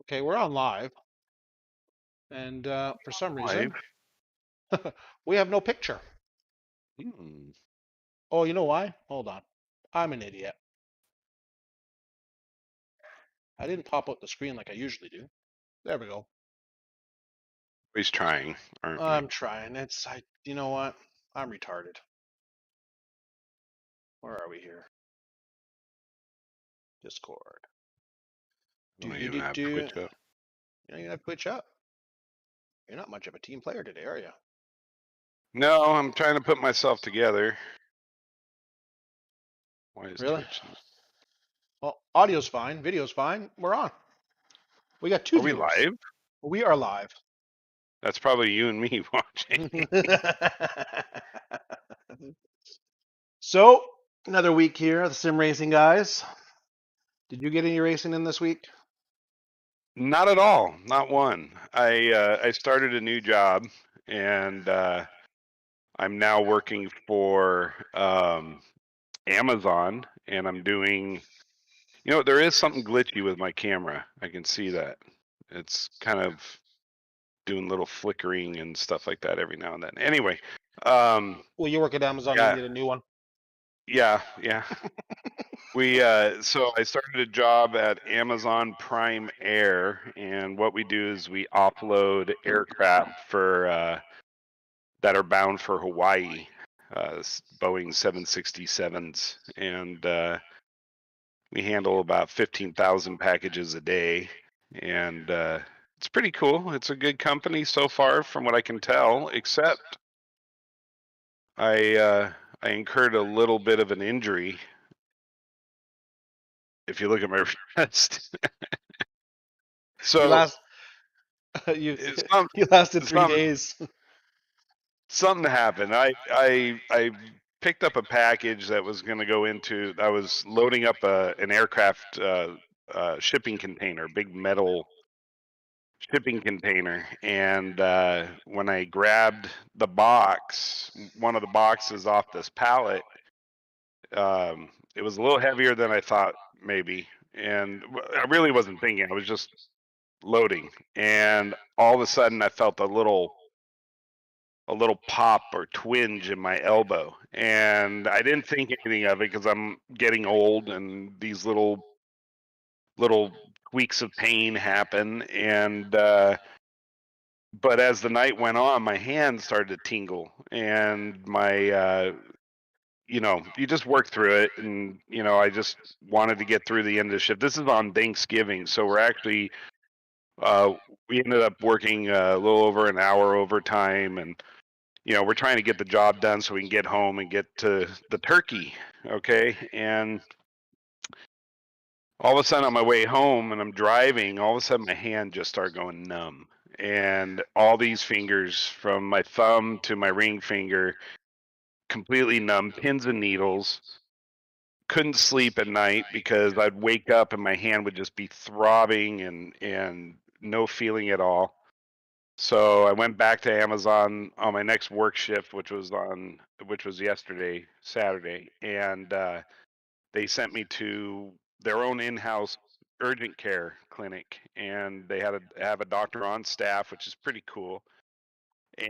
Okay, we're on live, and for some reason, Live. we have no picture. Hmm. Oh, you know why? Hold on. I'm an idiot. I didn't pop out the screen like I usually do. There we go. Always trying, aren't we? I'm trying. You know what? I'm retarded. Where are we here? Discord. I Do don't do even do have do. Twitch up. You have Twitch up. You're not much of a team player today, are you? No, I'm trying to put myself together. Why is Really? Twitch? Well, audio's fine, video's fine. We're on. We got two Are we viewers. live? We are live. That's probably you and me watching. So, another week here, the sim racing guys. Did you get any racing in this week? Not at all. Not one. I started a new job, and I'm now working for Amazon, and I'm doing. You know, there is something glitchy with my camera. I can see that. It's kind of doing little flickering and stuff like that every now and then. Anyway, um, Well, you work at Amazon, you yeah, need a new one. yeah. We so I started a job at Amazon Prime Air, and what we do is we offload aircraft for that are bound for Hawaii, Boeing 767s, and we handle about 15,000 packages a day, and it's pretty cool. It's a good company so far, from what I can tell. Except I incurred a little bit of an injury. If you look at my wrist, You so last you it's some, you lasted three some days. something happened. I picked up a package that was going to go into. I was loading up an aircraft shipping container, big metal shipping container, and when I grabbed the box, one of the boxes off this pallet, it was a little heavier than I thought maybe, and I really wasn't thinking. I was just loading, and all of a sudden I felt a little pop or twinge in my elbow, and I didn't think anything of it because I'm getting old, and these little tweaks of pain happen, and but as the night went on, my hand started to tingle, and my you just work through it, and I just wanted to get through the end of the shift. This is on Thanksgiving, so we're actually uh, we ended up working a little over an hour overtime, and we're trying to get the job done so we can get home and get to the turkey. Okay, and all of a sudden on my way home, and I'm driving, all of a sudden my hand just started going numb, and all these fingers from my thumb to my ring finger completely numb, pins and needles. Couldn't sleep at night because I'd wake up and my hand would just be throbbing and no feeling at all. So I went back to Amazon on my next work shift, which was yesterday, Saturday, and they sent me to their own in-house urgent care clinic, and they had have a doctor on staff, which is pretty cool.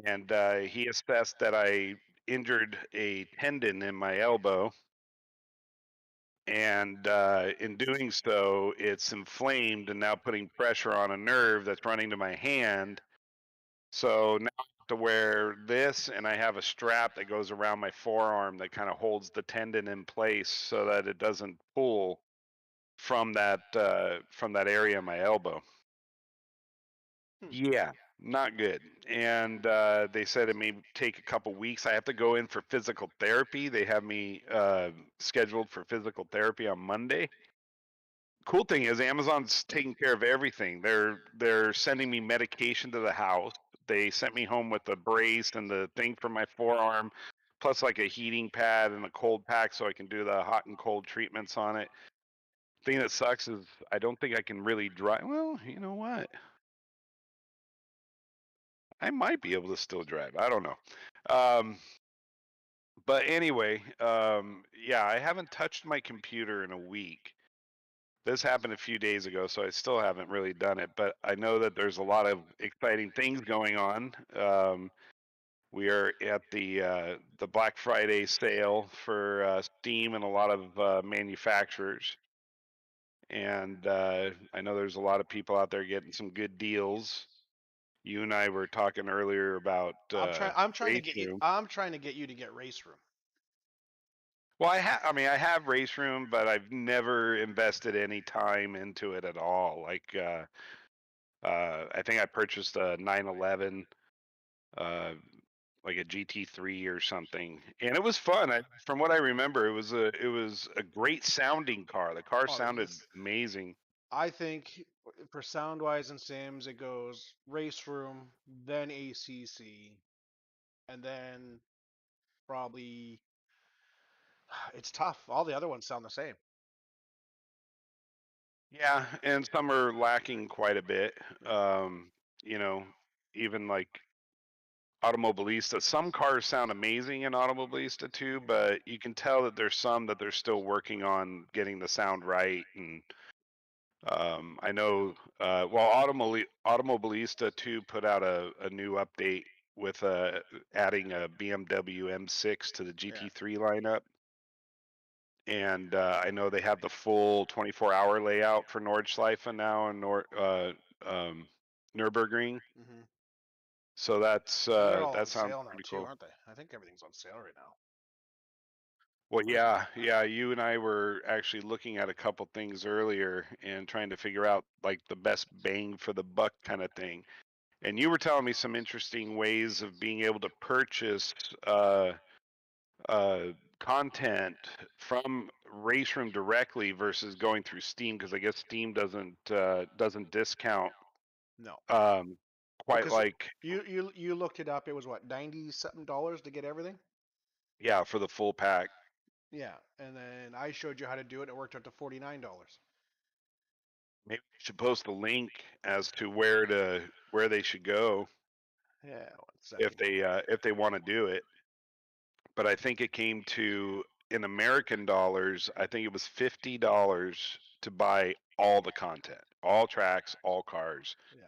And he assessed that I injured a tendon in my elbow, and in doing so, it's inflamed and now putting pressure on a nerve that's running to my hand. So now I have to wear this, and I have a strap that goes around my forearm that kind of holds the tendon in place so that it doesn't pull from that area of my elbow. Hmm. Yeah, not good. And they said it may take a couple weeks. I have to go in for physical therapy. They have me scheduled for physical therapy on Monday. Cool thing is Amazon's taking care of everything. They're sending me medication to the house. They sent me home with the brace and the thing for my forearm, plus like a heating pad and a cold pack so I can do the hot and cold treatments on it. Thing that sucks is I don't think I can really drive. Well, you know what? I might be able to still drive. I don't know. Um, but anyway, yeah, I haven't touched my computer in a week. This happened a few days ago, so I still haven't really done it, but I know that there's a lot of exciting things going on. We are at the Black Friday sale for Steam and a lot of manufacturers, and I know there's a lot of people out there getting some good deals. You and I were talking earlier about I'm trying to Race get you. Room. I'm trying to get you to get Race Room. Well, I mean, I have Race Room, but I've never invested any time into it at all. Like, I think I purchased a 911, uh, like a GT3 or something, and it was fun. From what I remember, it was a great sounding car. The car Oh, sounded amazing. I think for sound wise and Sims, it goes Race Room, then ACC, and then probably it's tough. All the other ones sound the same. Yeah, and some are lacking quite a bit. Yeah. You know, even like Automobilista, some cars sound amazing in Automobilista too, Mhm. but you can tell that there's some that they're still working on getting the sound right. And I know, well, Automobilista too put out a new update with adding a BMW M6 to the Yeah. GT3 lineup. And I know they have the full 24-hour layout for Nordschleife now and Nürburgring. Hmm. So And they're all that on sounds sale now pretty too, cool. aren't they? I think everything's on sale right now. Well, yeah. You and I were actually looking at a couple things earlier and trying to figure out like the best bang for the buck kind of thing. And you were telling me some interesting ways of being able to purchase content from Race Room directly versus going through Steam, because I guess Steam doesn't discount No. um, Oh, quite because like, you looked it up. It was what, $90 to get everything? yeah, for the full pack. Yeah. And then I showed you how to do it. It worked out to $49. Maybe you should post the link as to where they should go Yeah, 1 second. if they want to do it. But I think it came to, in American dollars, I think it was $50 to buy all the content, all tracks, all cars. Yeah.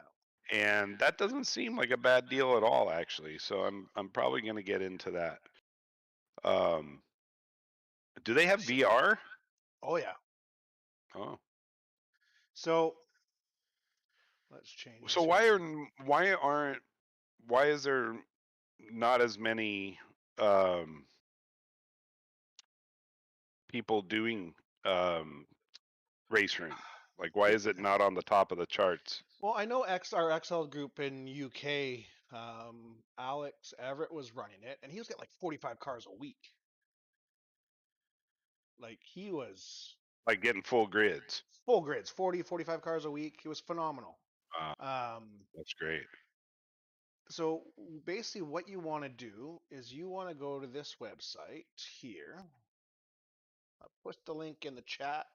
And that doesn't seem like a bad deal at all, actually. So I'm probably going to get into that. Um, do they have So, VR? oh yeah. Oh, So let's change so this here. why is there not as many um, people doing um, race room? Like, why Be- is it not on the top of the charts? Well, I know our XL group in UK, Alex Everett was running it, and he was getting like 45 cars a week. Like he was Like getting full grids? full grids, 40, 45 cars a week. It was phenomenal. Uh, Um, that's great. so basically, what you want to do is you want to go to this website here. I'll put the link in the chat.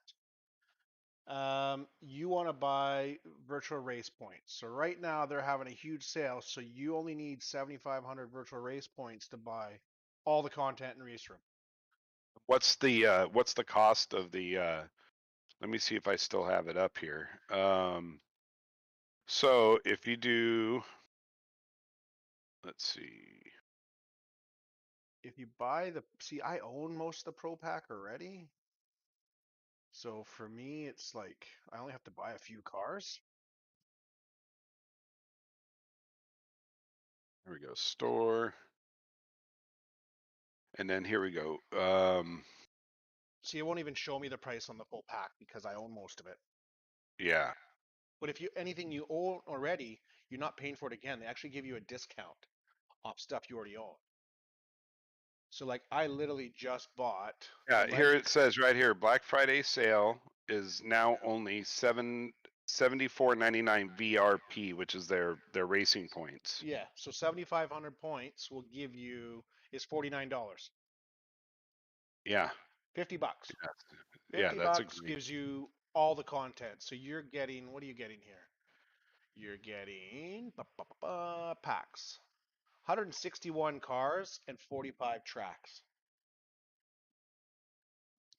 You want to buy virtual race points. So right now they're having a huge sale. So you only need 7,500 virtual race points to buy all the content in Race Room. What's the cost of the? Let me see if I still have it up here. So if you do, let's see. If you buy see, I own most of the Pro Pack already. So for me, it's like I only have to buy a few cars. Here we go, store, and then here we go. See, it won't even show me the price on the full pack because I own most of it. Yeah, But if you anything you own already, you're not paying for it again. They actually give you a discount off stuff you already own. So like I literally just bought the yeah. Here leg. it says right here, Black Friday sale is now only 74.99 VRP, which is their racing points. Yeah, so 7,500 points will give you is $49. Yeah, 50 bucks. yeah, yeah. 50 That's a bucks great. gives you all the content. So you're getting, what are you getting here? You're getting packs. 161 cars and 45 tracks.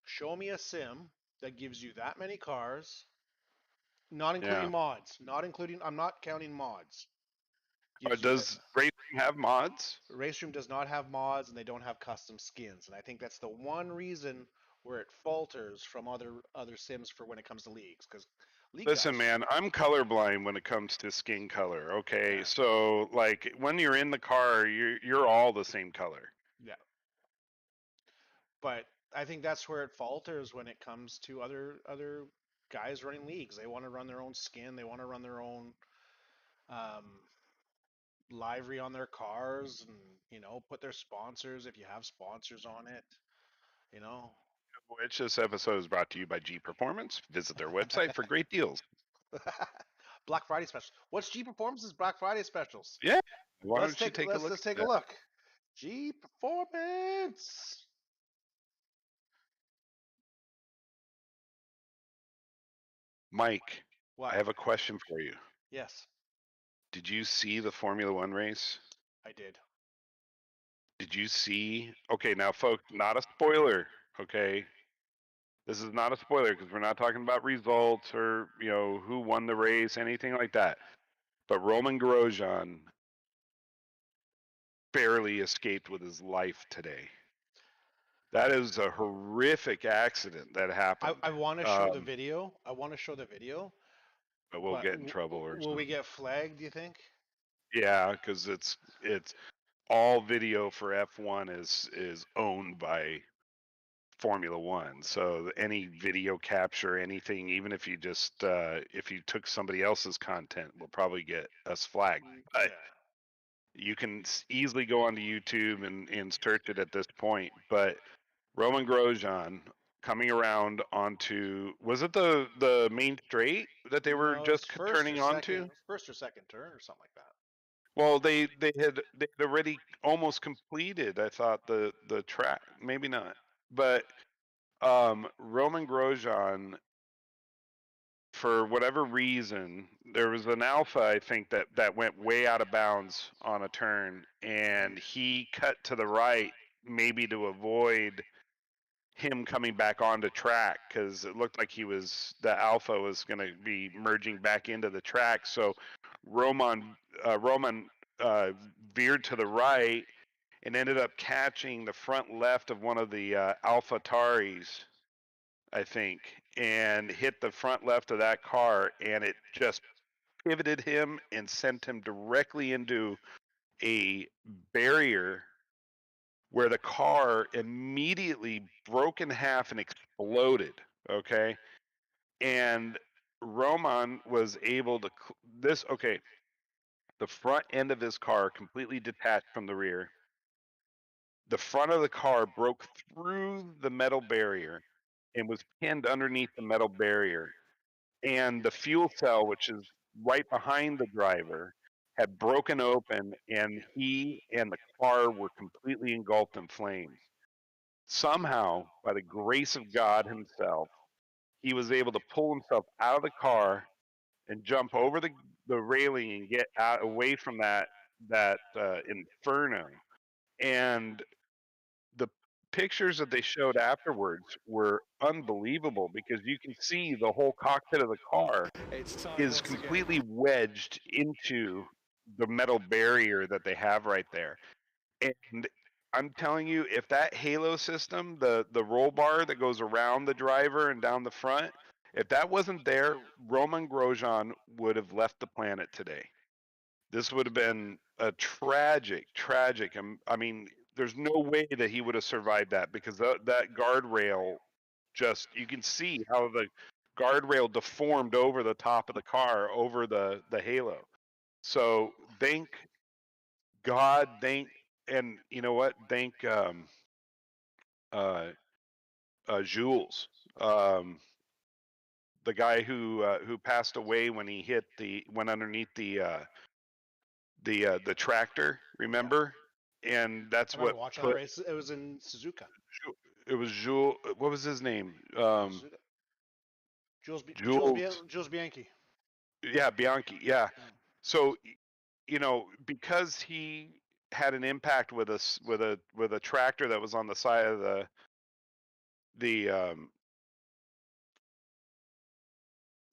Show me a sim that gives you that many cars, not including Yeah. mods, not including, I'm not counting mods. Gives you that. Does racing have mods? Race Room does not have mods and they don't have custom skins, and I think that's the one reason where it falters from other sims for when it comes to leagues, because league Listen, guys, man, I'm colorblind when it comes to skin color. Okay, yeah, so like when you're in the car, you're all the same color. yeah, but I think that's where it falters when it comes to other guys running leagues. They want to run their own skin, they want to run their own um, livery on their cars, and put their sponsors if you have sponsors on it, you know. Which this episode is brought to you by G Performance. Visit their website for great deals. Black Friday specials. What's G Performance's Black Friday specials? Yeah, why Let's don't you take take a let's look let's take at a that, look. G Performance. Mike? I What? have a question for you. Yes, Did you see the Formula One race? I did. Did you see? Okay, now, folks, not a spoiler. Okay, this is not a spoiler because we're not talking about results or who won the race, anything like that. But Roman Grosjean barely escaped with his life today. That is a horrific accident that I happened. want to show the video. I want to show the video, But we'll but get in trouble or will we something. get flagged? Do you think? Yeah, because it's all video for F1 is owned by Formula One. So any video capture, anything, even if you just if you took somebody else's content, will probably get us flagged. But Yeah. you can easily go onto YouTube and search it at this point. But Roman Grosjean coming around onto, was it the main straight that they were No, it's just turning onto? first or second turn or something like that. Well, they'd already almost completed. I thought the track, maybe not, but Roman Grosjean, for whatever reason, there was an alpha I think that went way out of bounds on a turn, and he cut to the right maybe to avoid him coming back onto track because it looked like the alpha was going to be merging back into the track. So Roman uh, veered to the right and ended up catching the front left of one of the Alpha Taris, I think, and hit the front left of that car, and it just pivoted him and sent him directly into a barrier where the car immediately broke in half and exploded. Okay. And Roman was able to, okay, the front end of his car completely detached from the rear. The front of the car broke through the metal barrier and was pinned underneath the metal barrier. And the fuel cell, which is right behind the driver, had broken open, and he and the car were completely engulfed in flames. Somehow, by the grace of God Himself, he was able to pull himself out of the car and jump over the railing and get out away from that inferno. And the pictures that they showed afterwards were unbelievable because you can see the whole cockpit of the car It's time is once again. completely wedged into the metal barrier that they have right there. And I'm telling you, if that halo system, the roll bar that goes around the driver and down the front, if that wasn't there, Roman Grosjean would have left the planet today. This would have been a tragic. I mean, there's no way that he would have survived that because that guardrail just, you can see how the guardrail deformed over the top of the car, over the halo. So thank God, and you know what? Thank uh, Jules, um, the guy who passed away when he went underneath the tractor. Yeah, Remember? And I that's remember what watching that put race. It was in Suzuka. it was Jules. What was his name? Suzuka. Jules. Jules Bianchi. Yeah, Bianchi. Yeah. Mm. So because he had an impact with us with a tractor that was on the side of the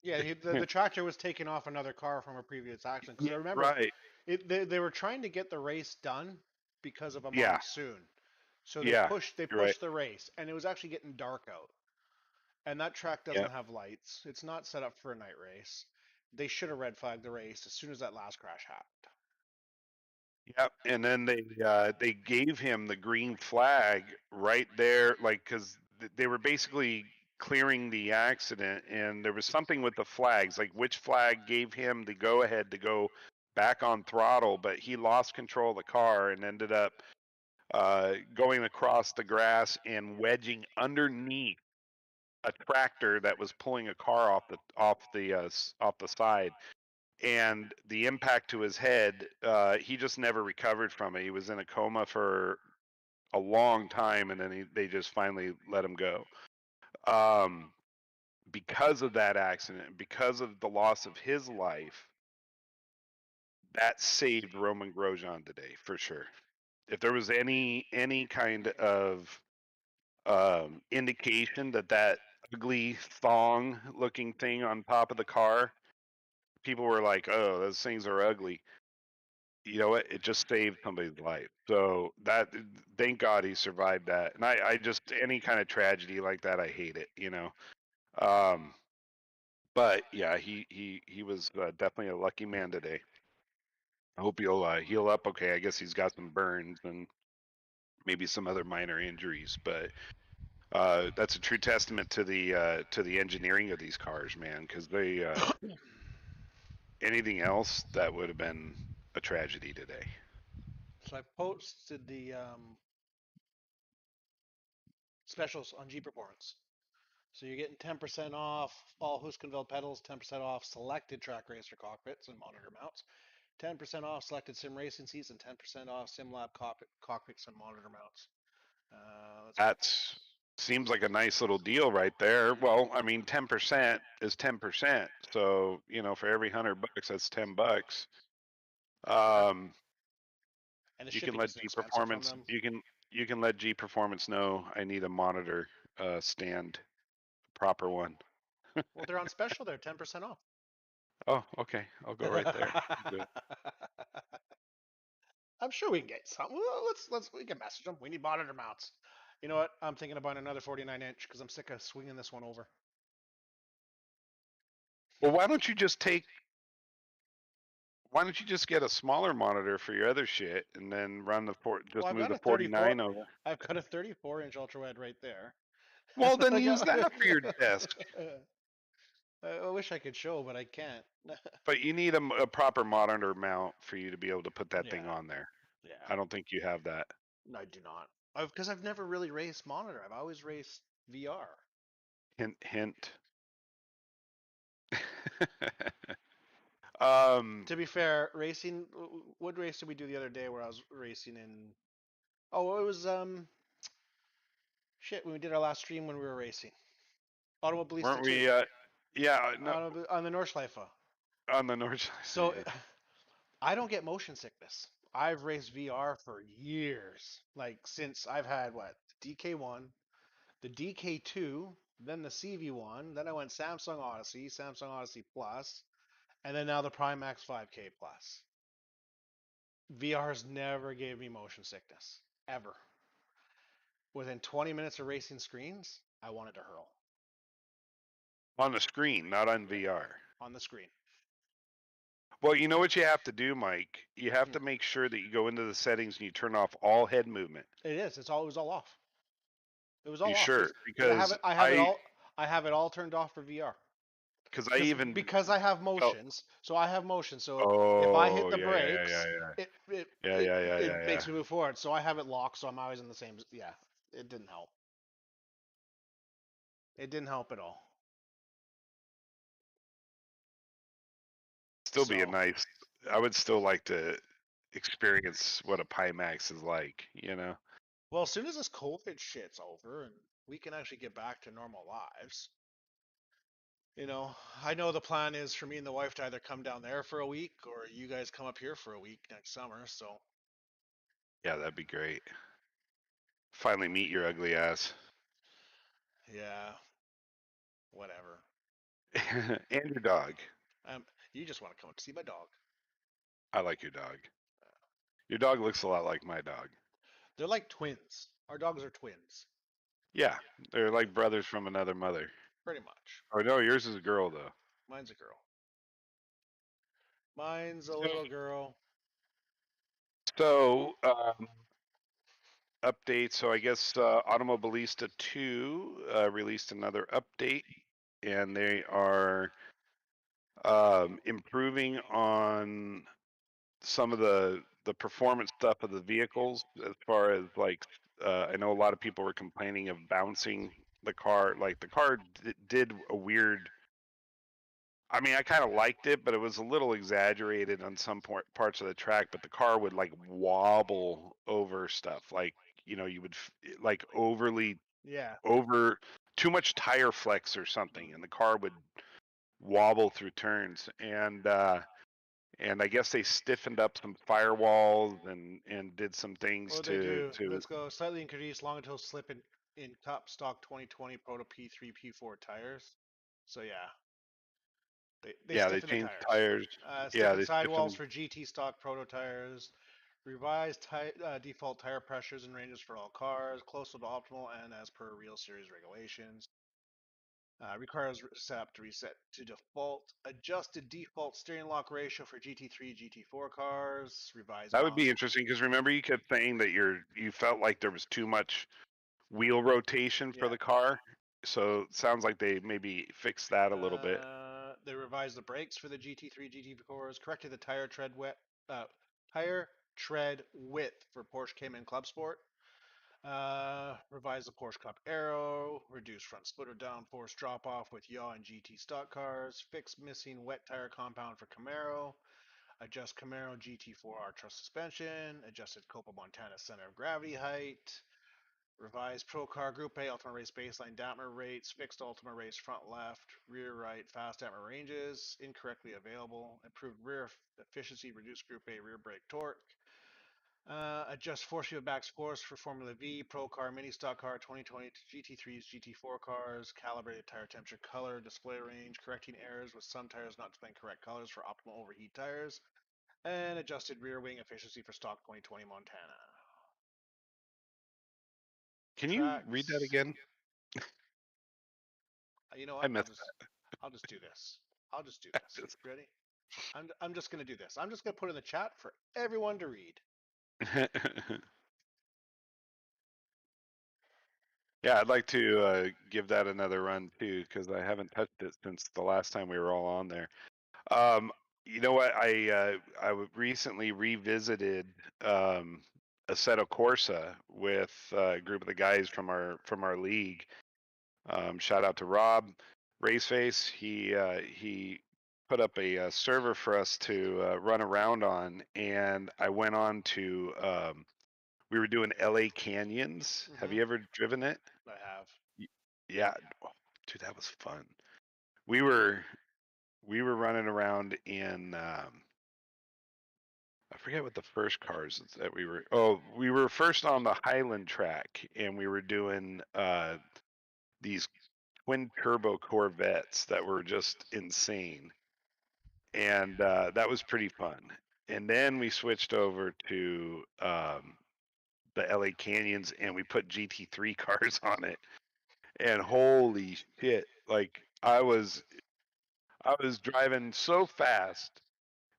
Yeah, the tractor was taking off another car from a previous accident. Because Yeah, I remember right. they were trying to get the race done because of a Yeah, monsoon. So yeah. they You're right. pushed the race, and it was actually getting dark out. And that track Yeah. doesn't have lights. It's not set up for a night race. They should have red flagged the race as soon as that last crash happened. Yep. And then they gave him the green flag right there, like because they were basically clearing the accident, and there was something with the flags, like which flag gave him the go ahead to go back on throttle, but he lost control of the car and ended up going across the grass and wedging underneath a tractor that was pulling a car off the side, and the impact to his head, he just never recovered from it. He was in a coma for a long time, and then they just finally let him go. Um, because of that accident, because of the loss of his life, that saved Roman Grosjean today for sure. If there was any kind of indication that that ugly thong looking thing on top of the car, people were like, "Oh, those things are ugly." You know what? It just saved somebody's life. So that, thank God he survived that. And I just, any kind of tragedy like that, I hate it. Um, but yeah, he was definitely a lucky man today. I hope he'll heal up. Okay, I guess he's got some burns and maybe some other minor injuries, but that's a true testament to the engineering of these cars, man. Because they anything else that would have been a tragedy today. So I posted the specials on Jeep Performance. So you're getting 10% off all Huskenveld pedals, 10% off selected track racer cockpits and monitor mounts, 10% off selected sim racing seats, and 10% off SimLab cockpits and monitor mounts. Let's go. That's seems like a nice little deal right there. Well, I mean, 10% is 10%. So, for every $100, that's $10. Yep. Um, And the you can shipping let isn't G expensive from Performance, them. you can let G Performance know I need a monitor stand, proper one. Well, they're on special. They're 10% off. Oh, okay. I'll go right there. Do it. I'm sure we can get some. Well, we can message them. We need monitor mounts. You know what? I'm thinking about another 49-inch because I'm sick of swinging this one over. Well, why don't you just get a smaller monitor for your other shit and then Well, just move the 49 over? I've got a 34-inch ultra wide right there. Well, then I use got. that for your desk. I wish I could show, but I can't. But you need a proper monitor mount for you to be able to put that thing Yeah, on there. yeah. I don't think you have that. No, I do not. Because I've never really raced monitor. I've always raced VR. Hint, hint. um, To be fair, racing. What race did we do the other day where I was racing in? Oh, it was shit. When we did our last stream when we were racing, Automobilista weren't 2 we? Yeah, no, on the Nordschleife. on the north side. So I don't get motion sickness. I've raced VR for years, like since I've had what DK1, the DK2, then the CV1, then I went Samsung Odyssey Plus, and then now the Primax 5K Plus. VR's never gave me motion sickness ever. Within 20 minutes of racing screens, I wanted to hurl. On the screen, not on Yeah, VR. on the screen. Well, you know what you have to do, Mike? You have Hmm. to make sure that you go into the settings and you turn off all head movement. It is. It was all off. It was You all off sure? because I have it all turned off for VR. Because I even Because I have felt. motions. So I have motion. So if I hit Oh, the yeah, yeah, yeah, brakes, yeah, it it yeah, it, yeah, yeah, it yeah, makes yeah. me move forward. So I have it locked. So I'm always in the same. Yeah, it didn't help. It didn't help at all. Still be a So nice. I would still like to experience what a Pimax is like. well, as soon as this COVID shit's over and we can actually get back to normal lives, I know the plan is for me and the wife to either come down there for a week or you guys come up here for a week next summer. So Yeah, that'd be great. Finally meet your ugly ass. yeah, whatever. And your dog. You just want to come up to see my dog. I like your dog. Your dog looks a lot like my dog. They're like twins. Our dogs are twins, Yeah, they're like brothers from another mother. pretty much. Oh no, yours is a girl though. Mine's a girl. Mine's a So, little girl. so update. So I guess Automobilista 2 released another update, and they are improving on some of the performance stuff of the vehicles. As far as like, I know a lot of people were complaining of bouncing the car. Like the car did a weird. I mean, I kind of liked it, but it was a little exaggerated on some parts of the track. But the car would like wobble over stuff, like you would like overly Yeah. over too much tire flex or something, and the car would wobble through turns. And I guess they stiffened up some firewalls and did some things What they do? to. Let's go slightly increase long-tail slip in top stock 2020 Proto P3 P4 tires. So yeah, they Yeah, they stiffen the changed tires. tires. Yeah, Stiffen they sidewalls stiffened. for GT stock Proto tires. Revised default tire pressures and ranges for all cars, closer to optimal and as per real series regulations. Requires setup to reset to default. Adjusted default steering lock ratio for GT3, GT4 cars. Revised That would be balance. interesting because remember you kept saying that you felt like there was too much wheel rotation for Yeah. the car. So it sounds like they maybe fixed that a little bit. They revised the brakes for the GT3, GT4s. Corrected the tire tread width for Porsche Cayman Club Sport. Revise the Porsche Cup Aero, reduce front splitter downforce drop off with yaw and GT stock cars, fix missing wet tire compound for Camaro, adjust Camaro GT4R truss suspension, adjusted Copa Montana center of gravity height, revised Pro Car Group A Ultimate Race baseline damper rates, fixed Ultimate Race front left, rear right fast damper ranges, incorrectly available, improved rear efficiency, reduced Group A rear brake torque, adjust force field back scores for Formula V, Pro Car, Mini Stock Car, 2020 GT3s, GT4 cars, calibrated tire temperature, color, display range, correcting errors with some tires not displaying correct colors for optimal overheat tires, and adjusted rear wing efficiency for stock 2020 Montana. Can you read that Tracks. again? You know I what? missed I'll just do this. I'll just do this. that. Ready? I'm just gonna do this. I'm just gonna put in the chat for everyone to read. Yeah, I'd like to give that another run too because I haven't touched it since the last time we were all on there. You know what? Recently revisited Assetto Corsa with a group of the guys from our league. Shout out to Rob Raceface. He put up a server for us to run around on, and I went on to. We were doing LA Canyons. Have Mm-hmm. you ever driven it? I have. Y- Yeah, oh, dude, that was fun. We were we were running around in I forget what the first cars that we were. Oh, we were first on the Highland track, and we were doing these twin turbo Corvettes that were just insane, and that was pretty fun. And then we switched over to the LA Canyons, and we put GT3 cars on it, and holy shit! Like I was driving so fast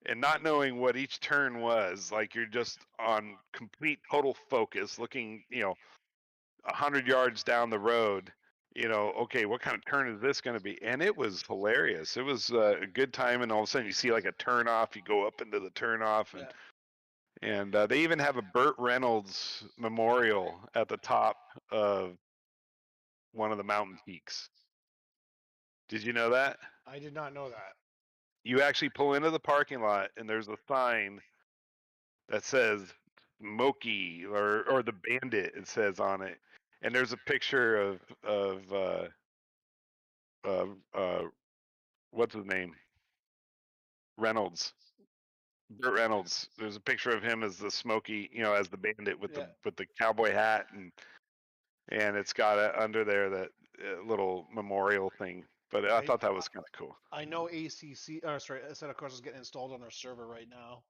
and not knowing what each turn was, like you're just on complete total focus, looking, 100 yards down the road. Okay, what kind of turn is this going to be? And it was hilarious. It was a good time, and all of a sudden you see like a turn off. You go up into the turn off, Yeah. and they even have a Burt Reynolds memorial at the top of one of the mountain peaks. Did you know that? I did not know that. You actually pull into the parking lot, and there's a sign that says Smokey or the Bandit. It says on it, and there's a picture of what's his name, Reynolds, Burt Reynolds. There's a picture of him as the Smokey, as the Bandit with Yeah. the cowboy hat, and it's got under there that little memorial thing. But I I thought that was kind of cool. I know ACC, or sorry, Assetto Corsa is getting installed on our server right now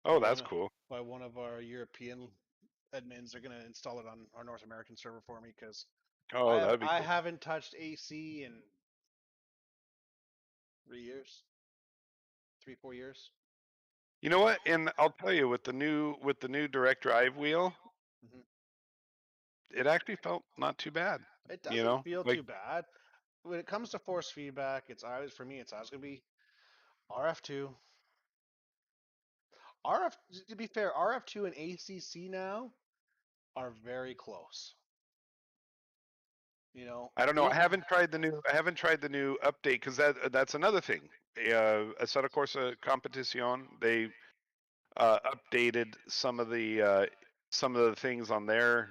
by Oh, that's one cool. by one of our European admins. They're gonna install it on our North American server for me because Oh, that'd be I cool. haven't touched AC in 3 years, 3 4 years. You know what? And I'll tell you, with the new direct drive wheel, Hmm. it actually felt not too bad. It You doesn't know, feel like too bad. When it comes to force feedback, it's always for me. It's always gonna be RF2. RF. To be fair, RF2 and ACC now are very close. You know, I don't know. I haven't tried the new update because that's another thing. Assetto Corsa Competition, they updated some of the things on their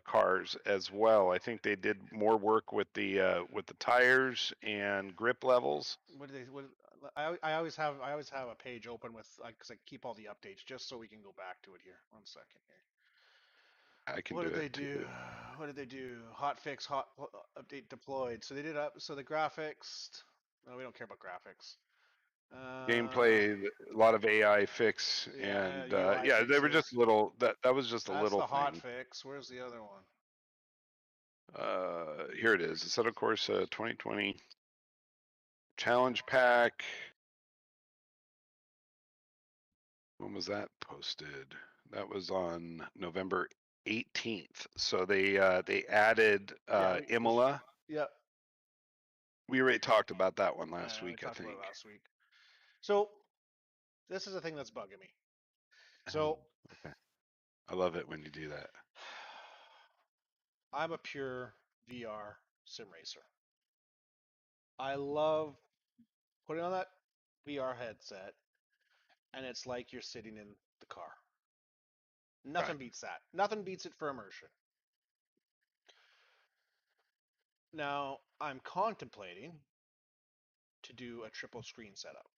cars as well. I think they did more work with the tires and grip levels. what do they? What I always have a page open with because I keep all the updates just so we can go back to it here. 1 second here. I can What do did it they do? too. What did they do? Hot fix, update deployed. So they did up. So the graphics. No, we don't care about graphics. Uh, Gameplay, a lot of AI fix, yeah, and UI yeah, they were just fixes. little. That was just a That's little the hot thing. fix. Where's the other one? Here it is. Assetto Corsa 2020 Challenge Pack. When was that posted? That was on November 18th. So they added Yeah, Imola. yeah, We already talked about that one last we week, I talked about it think. last week. So this is the thing that's bugging me. Oh, So okay. I love it when you do that. I'm a pure VR sim racer. I love putting on that VR headset, and it's like you're sitting in the car. Right. Nothing beats that. Nothing beats it for immersion. Now, I'm contemplating to do a triple screen setup.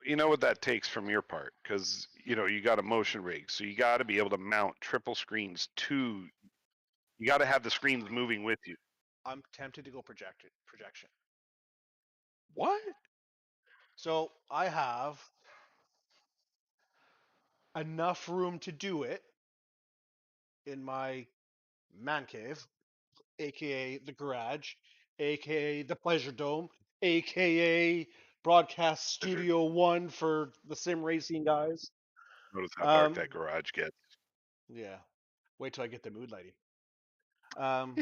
You know what that takes from your part, because you got a motion rig, so you got to be able to mount triple screens to. You got to have the screens moving with you. I'm tempted to go projection. What? So I have enough room to do it in my man cave, aka the garage, aka the pleasure dome, aka broadcast studio one for the sim racing guys. Notice how dark Um, that garage gets. yeah. Wait till I get the mood lighting. Um,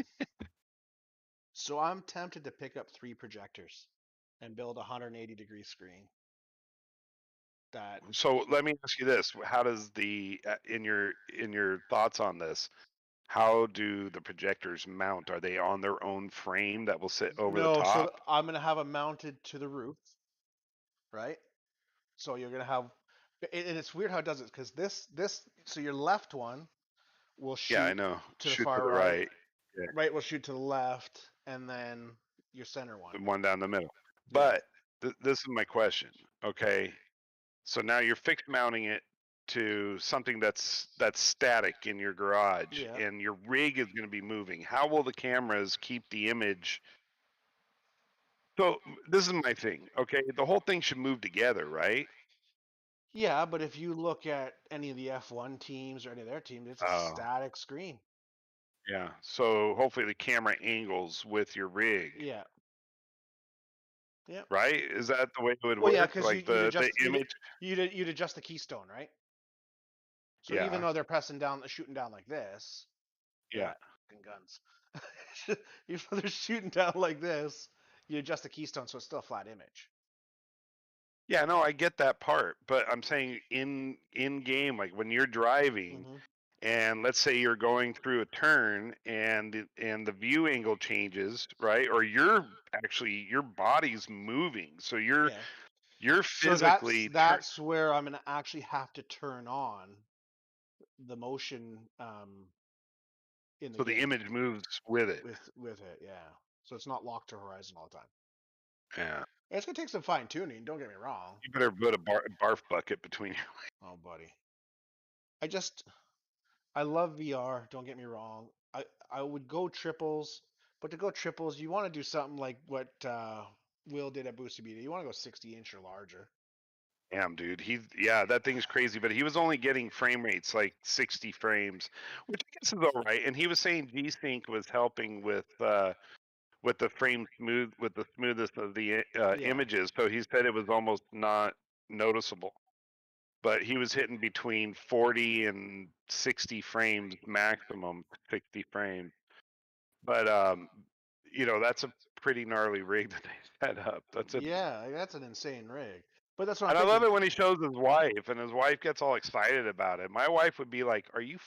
so I'm tempted to pick up 3 projectors and build a 180-degree screen. That So let me ask you this: How does in your thoughts on this? How do the projectors mount? Are they on their own frame that will sit over the no, so top? I'm gonna have them mounted to the roof, right? So you're gonna have, and it's weird how it does it because so your left one will Yeah, I shoot know. to the Shoot to far the right, right. Yeah, right will shoot to the left, and then your center one. the one down the middle. Yeah, But this is my question. Okay, so now you're fixed mounting it to something that's static in your garage, yeah, and your rig is going to be moving. How will the cameras keep the image? So this is my thing. Okay, the whole thing should move together, right? yeah. But if you look at any of the F1 teams or any of their teams, it's a Oh, static screen. yeah. So hopefully the camera angles with your rig, Yeah, yeah. right? Is that the way it would Well, yeah, work? because Like the image? you'd adjust the keystone, right? So even Yeah, though they're pressing down, shooting down like this, yeah. yeah, fucking guns. Even though they're shooting down like this, you adjust the keystone so it's still a flat image. Yeah, no, I get that part, but I'm saying in game, like when you're driving, Hmm. and let's say you're going through a turn, and the view angle changes, right? Or your body's moving, so Yeah. you're So physically turn. that's where I'm gonna actually have to turn on the motion in the So the game image moves with it. with it. Yeah. So it's not locked to horizon all the time. Yeah, It's gonna take some fine tuning. Don't get me wrong. you better put a barf bucket between you. Oh, buddy. I just I love VR. Don't get me wrong. I would go triples, but to go triples, you want to do something like what Will did at Booster Beat. You want to go 60-inch or larger. Damn, dude. Yeah, that thing's crazy, but he was only getting frame rates like 60 frames, which I guess is all right. And he was saying G-Sync was helping with the frame smooth with the smoothness of the Yeah. images. So he said it was almost not noticeable. But he was hitting between 40 and 60 frames maximum, 60 frames. But that's a pretty gnarly rig that they set up. That's a Yeah, that's an insane rig. But that's what I'm And I love thinking. it when he shows his wife, and his wife gets all excited about it. My wife would be like, "Are you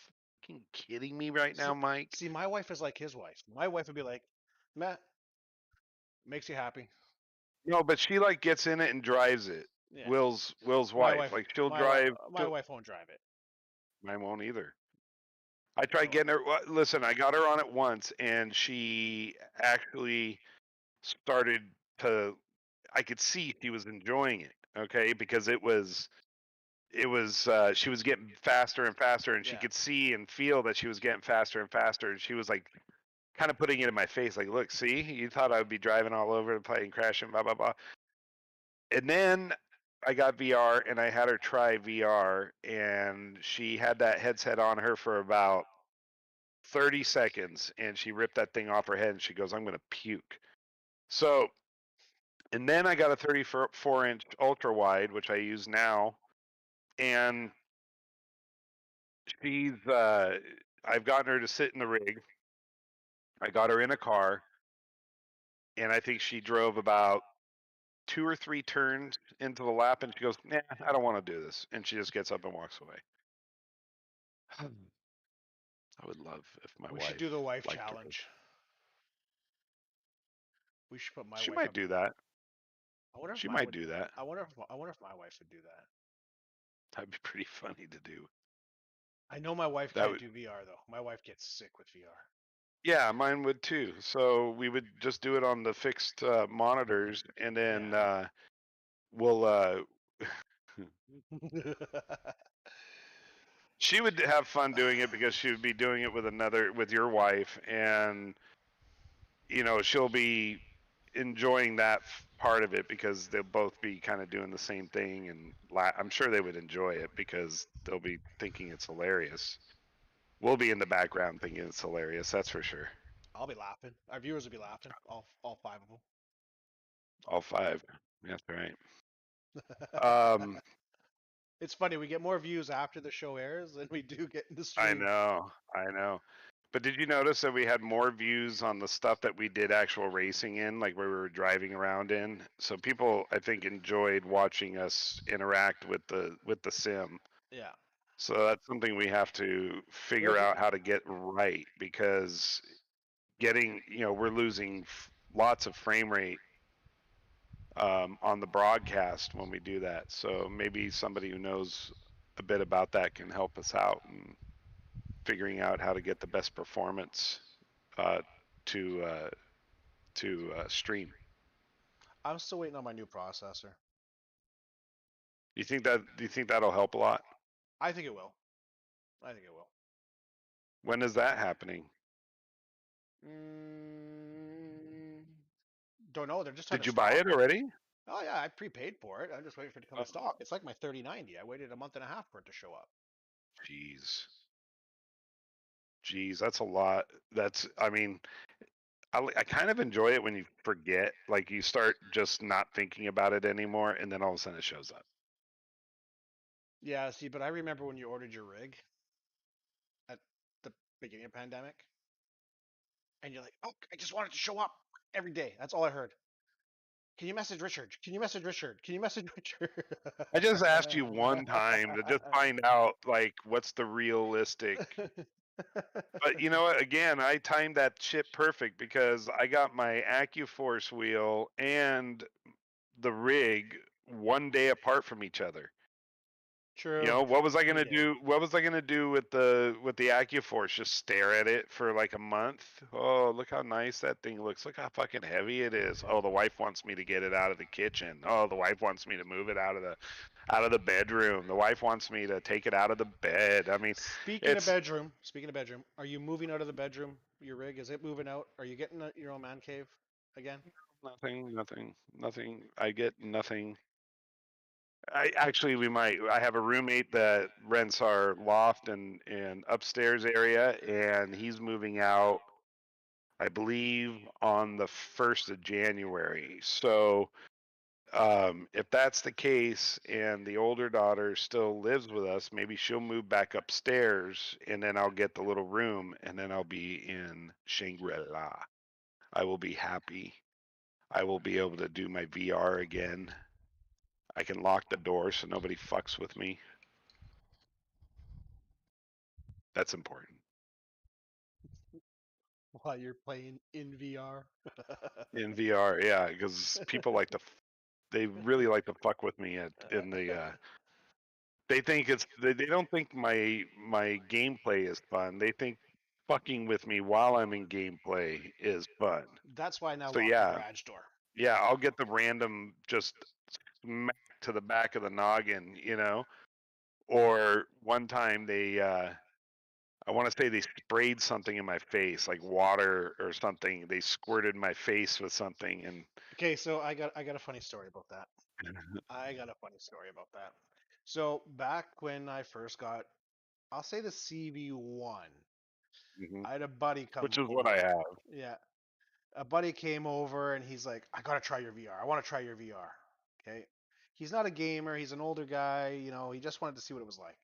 fucking kidding me right now, See, Mike?" see, my wife is like his wife. My wife would be like, Matt, makes you happy. No, but she like gets in it and drives it. Yeah. Will's My wife, wife, like she'll my wife, drive. my wife won't drive it. Mine won't either. I tried So getting her. Listen, I got her on it once, and she actually started to. I could see she was enjoying it. Okay, because she was getting faster and faster, and she yeah, could see and feel that she was getting faster and faster, and she was like kind of putting it in my face, like, look, see, you thought I would be driving all over the place and crashing, blah blah blah. And then I got VR and I had her try VR, and she had that headset on her for about 30 seconds, and she ripped that thing off her head, and she goes, "I'm gonna puke." So, and then I got a 34-inch ultra wide, which I use now, and she's I've gotten her to sit in the rig. I got her in a car, and I think she drove about 2 or 3 turns into the lap, and she goes, "Nah, I don't want to do this," and she just gets up and walks away. I would love if my we should do wife the wife liked her. challenge. We should put my She wife might up. do that. I wonder if She mine might would. do that. I wonder if my wife would do that. That'd be pretty funny to do. I know my wife That can't would, do VR though. My wife gets sick with VR. yeah, mine would too. So we would just do it on the fixed monitors, and then Yeah. we'll. She would have fun doing it because she would be doing it with your wife, and she'll be enjoying that part of it because they'll both be kind of doing the same thing, and I'm sure they would enjoy it because they'll be thinking it's hilarious. We'll be in the background thinking it's hilarious, that's for sure. I'll be laughing. Our viewers will be laughing. All five of All five. That's right. them. Um, It's funny. We get more views after the show airs than we do get in the I stream. know, I know. But did you notice that we had more views on the stuff that we did actual racing in, like where we were driving around in? So people, I think, enjoyed watching us interact with the sim. Yeah. So that's something we have to Well, figure out how to get right because we're losing lots of frame rate on the broadcast when we do that. So maybe somebody who knows a bit about that can help us out in figuring out how to get the best performance uh, to stream. I'm still waiting on my new processor. Do you think that'll help a lot? I think it will. I think it will. When is that happening? Mm, don't know. They're just out Did of you buy stock. it already? Oh yeah, I prepaid for it. I'm just waiting for it to come in Oh, stock. It's like my 3090. I waited a month and a half for it to show up. jeez, jeez, that's a lot. I mean, I kind of enjoy it when you forget, like you start just not thinking about it anymore, and then all of a sudden it shows up. Yeah, see, but I remember when you ordered your rig at the beginning of pandemic, and you're like, "Oh, I just want it to show up every day." That's all I heard. Can you message Richard? Can you message Richard? Can you message Richard? I just asked you one time to just find out, like, what's the realistic. But you know what? Again, I timed that shit perfect because I got my AccuForce wheel and the rig one day apart from each other. You True, know, what was I we gonna did. do? What was I gonna do with the AccuForce? Just stare at it for like a month? Oh, look how nice that thing looks. Look how fucking heavy it is. Oh, the wife wants me to get it out of the kitchen. Oh, the wife wants me to move it out of the bedroom. The wife wants me to take it out of the bed. I mean, it's Speaking of bedroom, are you moving out of the bedroom? Your rig, is it moving out? Are you getting your own man cave again? nothing. I get nothing. I actually we might. I have a roommate that rents our loft and upstairs area, and he's moving out, I believe, on the 1st of January. So if that's the case, and the older daughter still lives with us, maybe she'll move back upstairs, and then I'll get the little room, and then I'll be in Shangri-La. I will be happy. I will be able to do my VR again. I can lock the door so nobody fucks with me. That's important. While you're playing in VR. In VR, yeah, because people like to, they really like to fuck with me in the. They think they don't think my gameplay is fun. They think fucking with me while I'm in gameplay is fun. That's why I now So lock the yeah, garage door. yeah, I'll get the random just smack to the back of the noggin, you know. Or one time I want to say they sprayed something in my face, like water or something. They squirted my face with something, and Okay, so I got a funny story about that. I got a funny story about that. So back when I first got, I'll say the CV1, Mhm. I had a buddy come Which is what I over. have. Yeah, a buddy came over and he's like, I gotta try your VR. I want to try your VR. Okay. He's not a gamer. He's an older guy. He just wanted to see what it was like.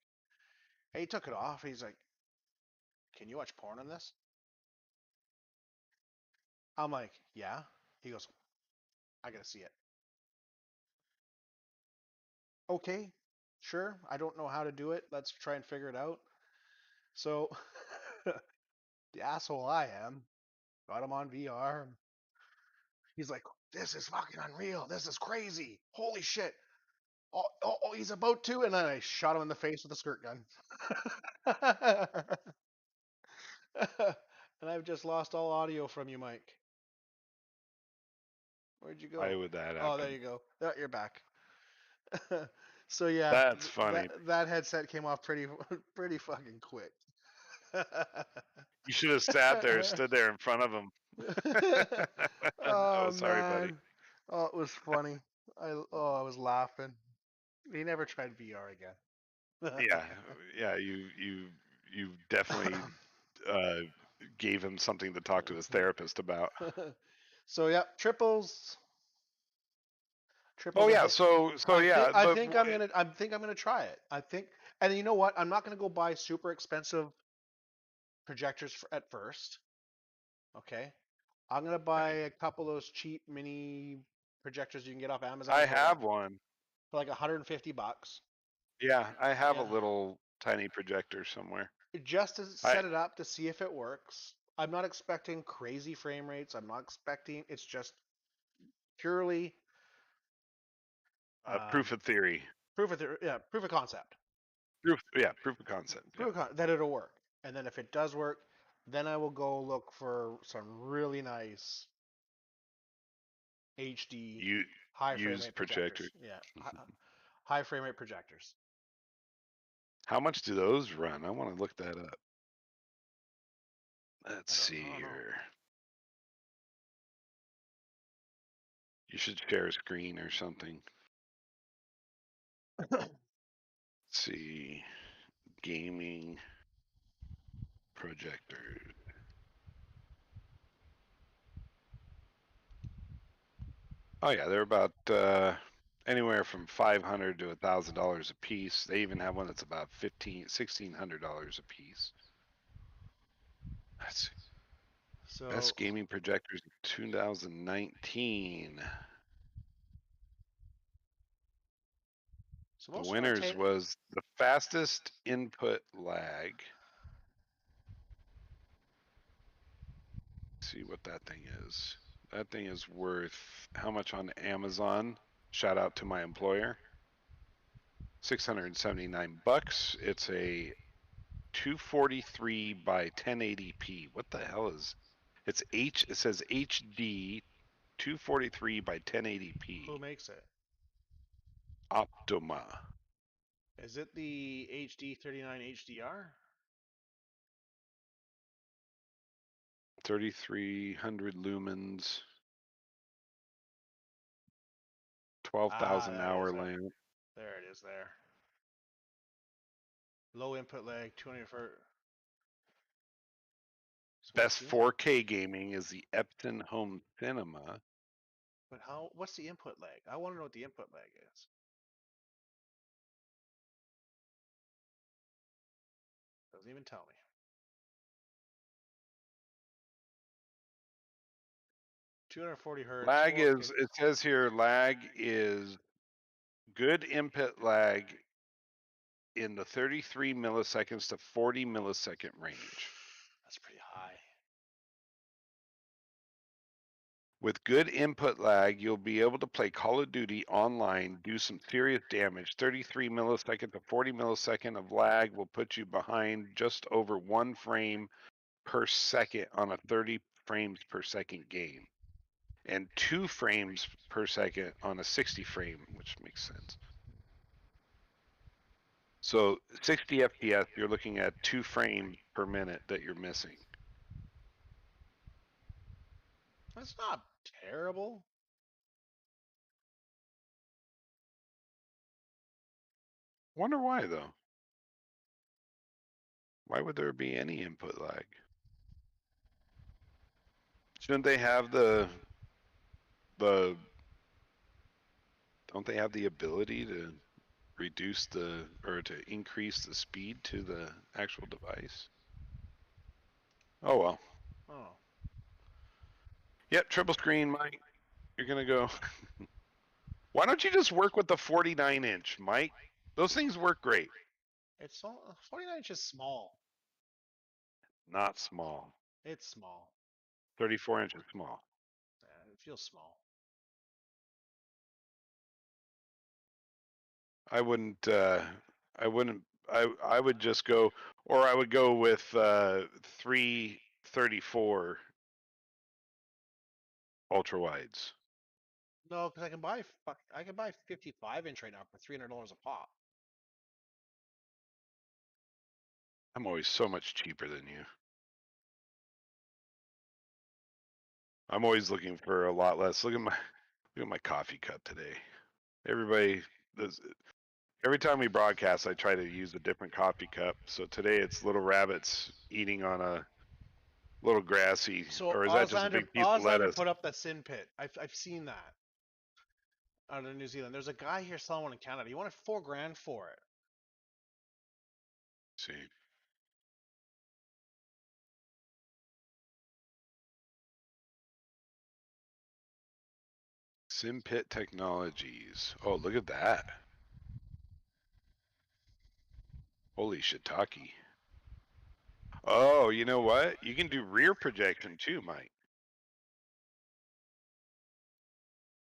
And he took it off. He's like, can you watch porn on this? I'm like, yeah. He goes, I gotta see it. Okay, sure. I don't know how to do it. Let's try and figure it out. So, the asshole I am, got him on VR. He's like, this is fucking unreal. This is crazy. Holy shit. Oh, oh, oh, he's about to. And then I shot him in the face with a skirt gun. And I've just lost all audio from you, Mike. Where'd you Why go? would that Oh, there happen? you go. Oh, you're back. So yeah, That's funny. that headset came off pretty pretty fucking quick. You should have sat there, stood there in front of him. Oh Oh, sorry, buddy. man. Oh, it was funny. I was laughing. He never tried VR again. Yeah, yeah. You definitely uh, gave him something to talk to his therapist about. So yeah, Oh triples a yeah. hit. So yeah. I But think I'm gonna try it. I think, and you know what? I'm not gonna go buy super expensive projectors at first. Okay, I'm gonna buy okay. a couple of those cheap mini projectors you can get off Amazon I for like have one. $150. Yeah, I have a Yeah, little tiny projector somewhere. just to I set it up to see if it works. I'm not expecting crazy frame rates. I'm not expecting. It's just purely um, proof of theory. proof of concept. Proof of concept. Yeah. That it'll work. And then if it does work, then I will go look for some really nice HD You high frame use rate projector. projectors. Yeah, high frame rate projectors. How much do those run? I want to look that up. Let's I see don't know. here. You should share a screen or something. Let's see. Gaming projector. Oh yeah, they're about anywhere from $500 to $1,000 a piece. They even have one that's about $1,600 a piece. Let's see. So Best gaming projectors of 2019. The most of my winners tape. was the fastest input lag. Let's see what that thing is. That thing is worth how much on Amazon? Shout out to my employer. $679. It's a 243 by 1080p. What the hell is? It's H. It says HD 243 by 1080p. Who makes it? Optima. Is it the HD 39 HDR? 3,300 lumens. 12,000 There it is hour there. lamp. There it is there. Low input lag, 200 for. So Best 4K gaming is the Epson Home Cinema. But how? What's the input lag? I want to know what the input lag is. Doesn't even tell me. 240 hertz, Lag 4K. is, it says here, lag is good input lag in the 33 milliseconds to 40 millisecond range. That's pretty high. With good input lag, you'll be able to play Call of Duty online, do some serious damage. 33 millisecond to 40 millisecond of lag will put you behind just over 1 frame per second on a 30 frames per second game, and 2 frames per second on a 60 frame, which makes sense. So 60 FPS, you're looking at 2 frames per minute that you're missing. That's not terrible. Wonder why though? Why would there be any input lag? Shouldn't they have the don't they have the ability to reduce the or to increase the speed to the actual device? Oh well. Oh. Yep, triple screen, Mike. You're gonna go. Why don't you just work with the 49 inch, Mike? Those things work great. It's all 49 inches small. Not small. It's small. 34 inches small. Yeah, it feels small. I wouldn't. I wouldn't. I would just go, or I would go with 334 ultra wides. No, because I can buy 55-inch right now for $300 a pop. I'm always so much cheaper than you. I'm always looking for a lot less. Look at my coffee cup today. Everybody does. Every time we broadcast, I try to use a different coffee cup. So today it's little rabbits eating on a little grassy, So or is that just a big piece of Auslander lettuce? put up the sin pit. I've seen that out of New Zealand. There's a guy here selling one in Canada. He wanted $4,000 for it. See, SimPit Technologies. Oh, look at that! Holy shiitake! Oh, you know what? You can do rear projection too, Mike.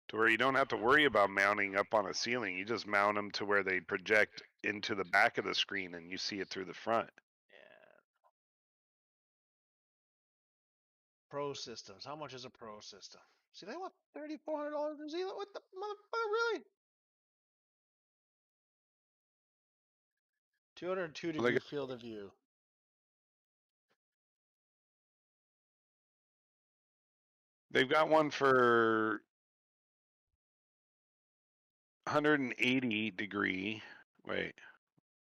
To where you don't have to worry about mounting up on a ceiling. You just mount them to where they project into the back of the screen and you see it through the front. Yeah. Pro systems. How much is a pro system? See, they want $3,400 New Zealand. What the motherfucker? Really? 202 degree Like field of view. they've got one for 180 degree. Wait,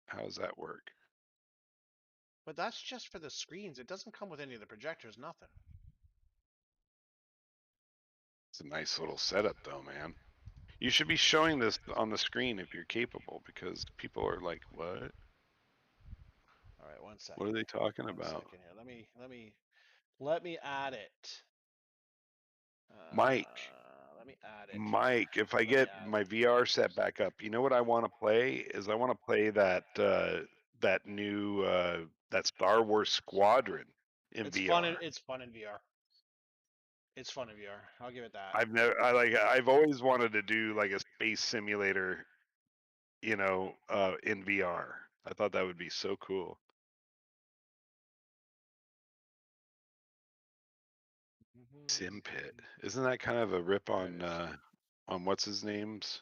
how does that work? But that's just for the screens. It doesn't come with any of the projectors, nothing. It's a nice little setup though, man. You should be showing this on the screen if you're capable, because people are like, "What? All right, one second. What are they talking One about?" second here. Let me add it. Mike, Let me add it here. Mike, if I Let me get add my it. VR set back up, you know what I want to play? Is I want to play that new that Star Wars Squadron in VR. It's fun in VR. It's fun in VR. I'll give it that. I've always wanted to do like a space simulator in VR. I thought that would be so cool. Sim Pit. Isn't that kind of a rip on what's his name's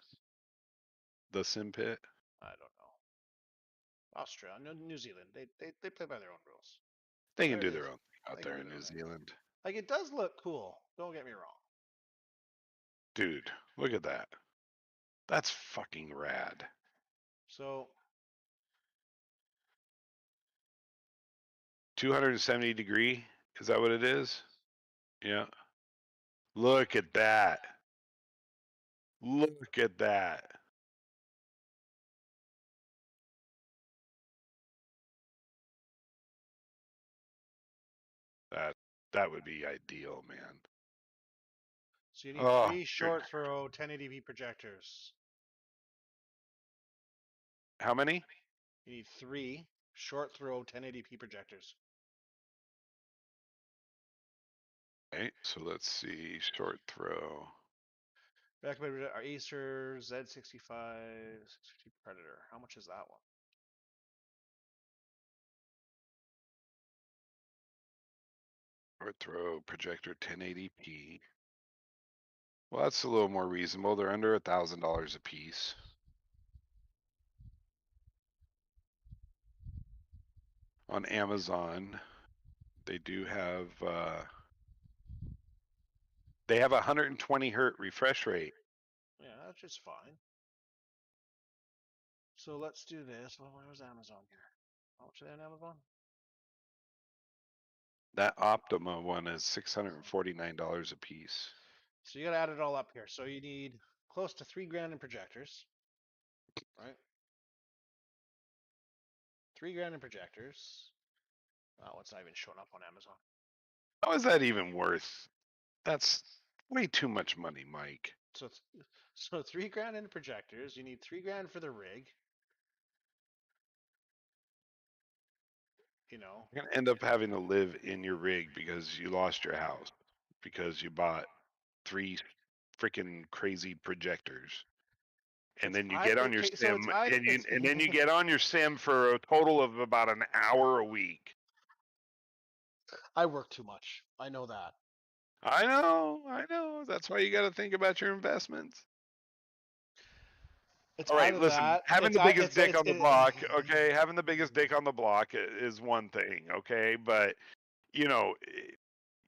the Sim Pit? I don't know. Australia, no, New Zealand. They play by their own rules. They can There it do their is. own thing out They can there do in their New own thing. Zealand. Like it does look cool. Don't get me wrong. Dude, look at that. That's fucking rad. So 270 degree? Is that what it is? Yeah. Look at that. Look at that. That that would be ideal, man. so you need Oh, three short throw 1080p projectors. how many? You need three short throw 1080p projectors. Okay, so let's see. Short throw. Recommended are Acer Z65 650 Predator. How much is that one? Short throw projector 1080p. Well, that's a little more reasonable. They're under $1,000 a piece. On Amazon, they do have they have a 120 hertz refresh rate. Yeah, that's just fine. So let's do this. Well, where was Amazon here? How much are they on Amazon? That Optima one is $649 a piece. So you got to add it all up here. So you need close to $3,000 in projectors, right? $3,000 in projectors. Oh, it's not even showing up on Amazon. How is that even worth? That's way too much money, Mike. So so $3,000 in projectors. You need $3,000 for the rig. You know, You're gonna end up having to live in your rig because you lost your house because you bought 3 freaking crazy projectors. And it's then you I get on your okay. So sim it's and then you get on your sim for a total of about an hour a week. I work too much. I know that. I know, I know. That's why you got to think about your investments. It's All right, either listen, that. having It's the I. biggest dick It's on the block, okay? Having the biggest dick on the block is one thing, okay? But, you know,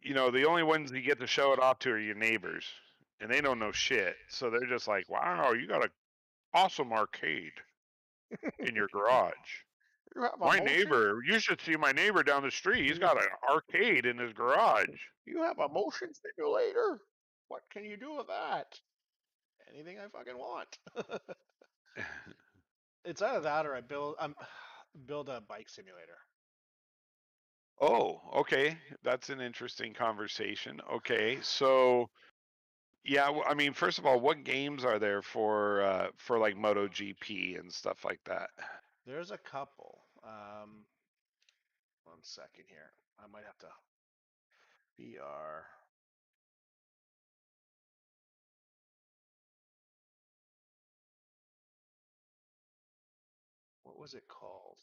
the only ones you get to show it off to are your neighbors, and they don't know shit. So they're just like, "Wow, you got an awesome arcade in your garage." you have a My motion. neighbor, you should see my neighbor down the street. He's got an arcade in his garage. You have a motion simulator. What can you do with that? Anything I fucking want. It's either that or build a bike simulator. Oh, okay. That's an interesting conversation. Okay, so yeah, I mean, first of all, what games are there for like MotoGP and stuff like that? There's a couple. 1 second here. I might have to VR. What was it called?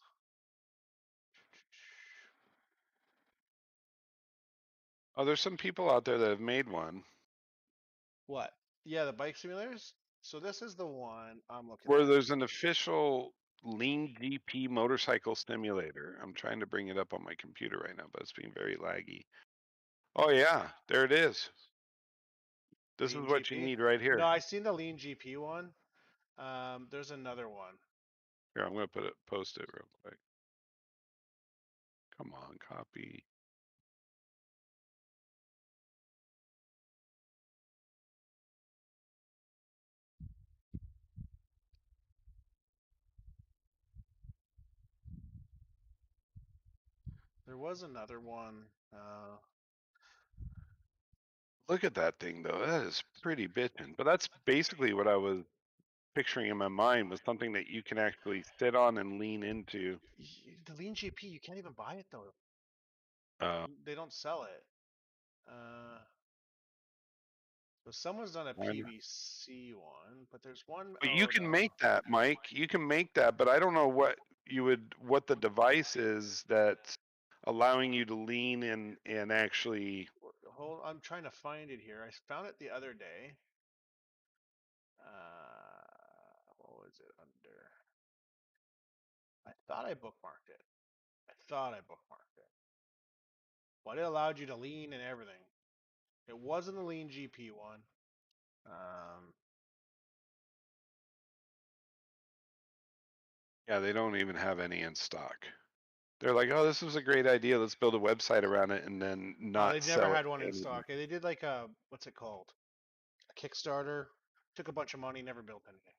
Oh, there's some people out there that have made one What? Yeah, the bike simulators. So this is the one I'm looking where at. there's an official Lean GP motorcycle simulator. I'm trying to bring it up on my computer right now, but it's being very laggy. Oh yeah, there it is. This is Lean what you GP. need right No, here. I seen the Lean GP one. There's another one. Here, I'm gonna post it real quick. Come on, copy. There was another one. Look at that thing though. That is pretty bitchin'. But that's basically what I was picturing in my mind was something that you can actually sit on and lean into. The Lean GP, you can't even buy it though. Uh, They don't sell it. Uh, So someone's done a Why not? PVC one, but there's one But you out. can make that, Mike. You can make that, but I don't know what the device is that's allowing you to lean in and actually. Hold, I'm trying to find it here. I found it the other day. What was it under? I thought I bookmarked it. I thought I bookmarked it. But it allowed you to lean and everything. It wasn't the lean GP one. Um, Yeah, they don't even have any in stock. They're like, oh, this was a great idea. Let's build a website around it and then oh, not they never sell it had one in anywhere. stock. They did like a, what's it called? A Kickstarter. Took a bunch of money, never built anything.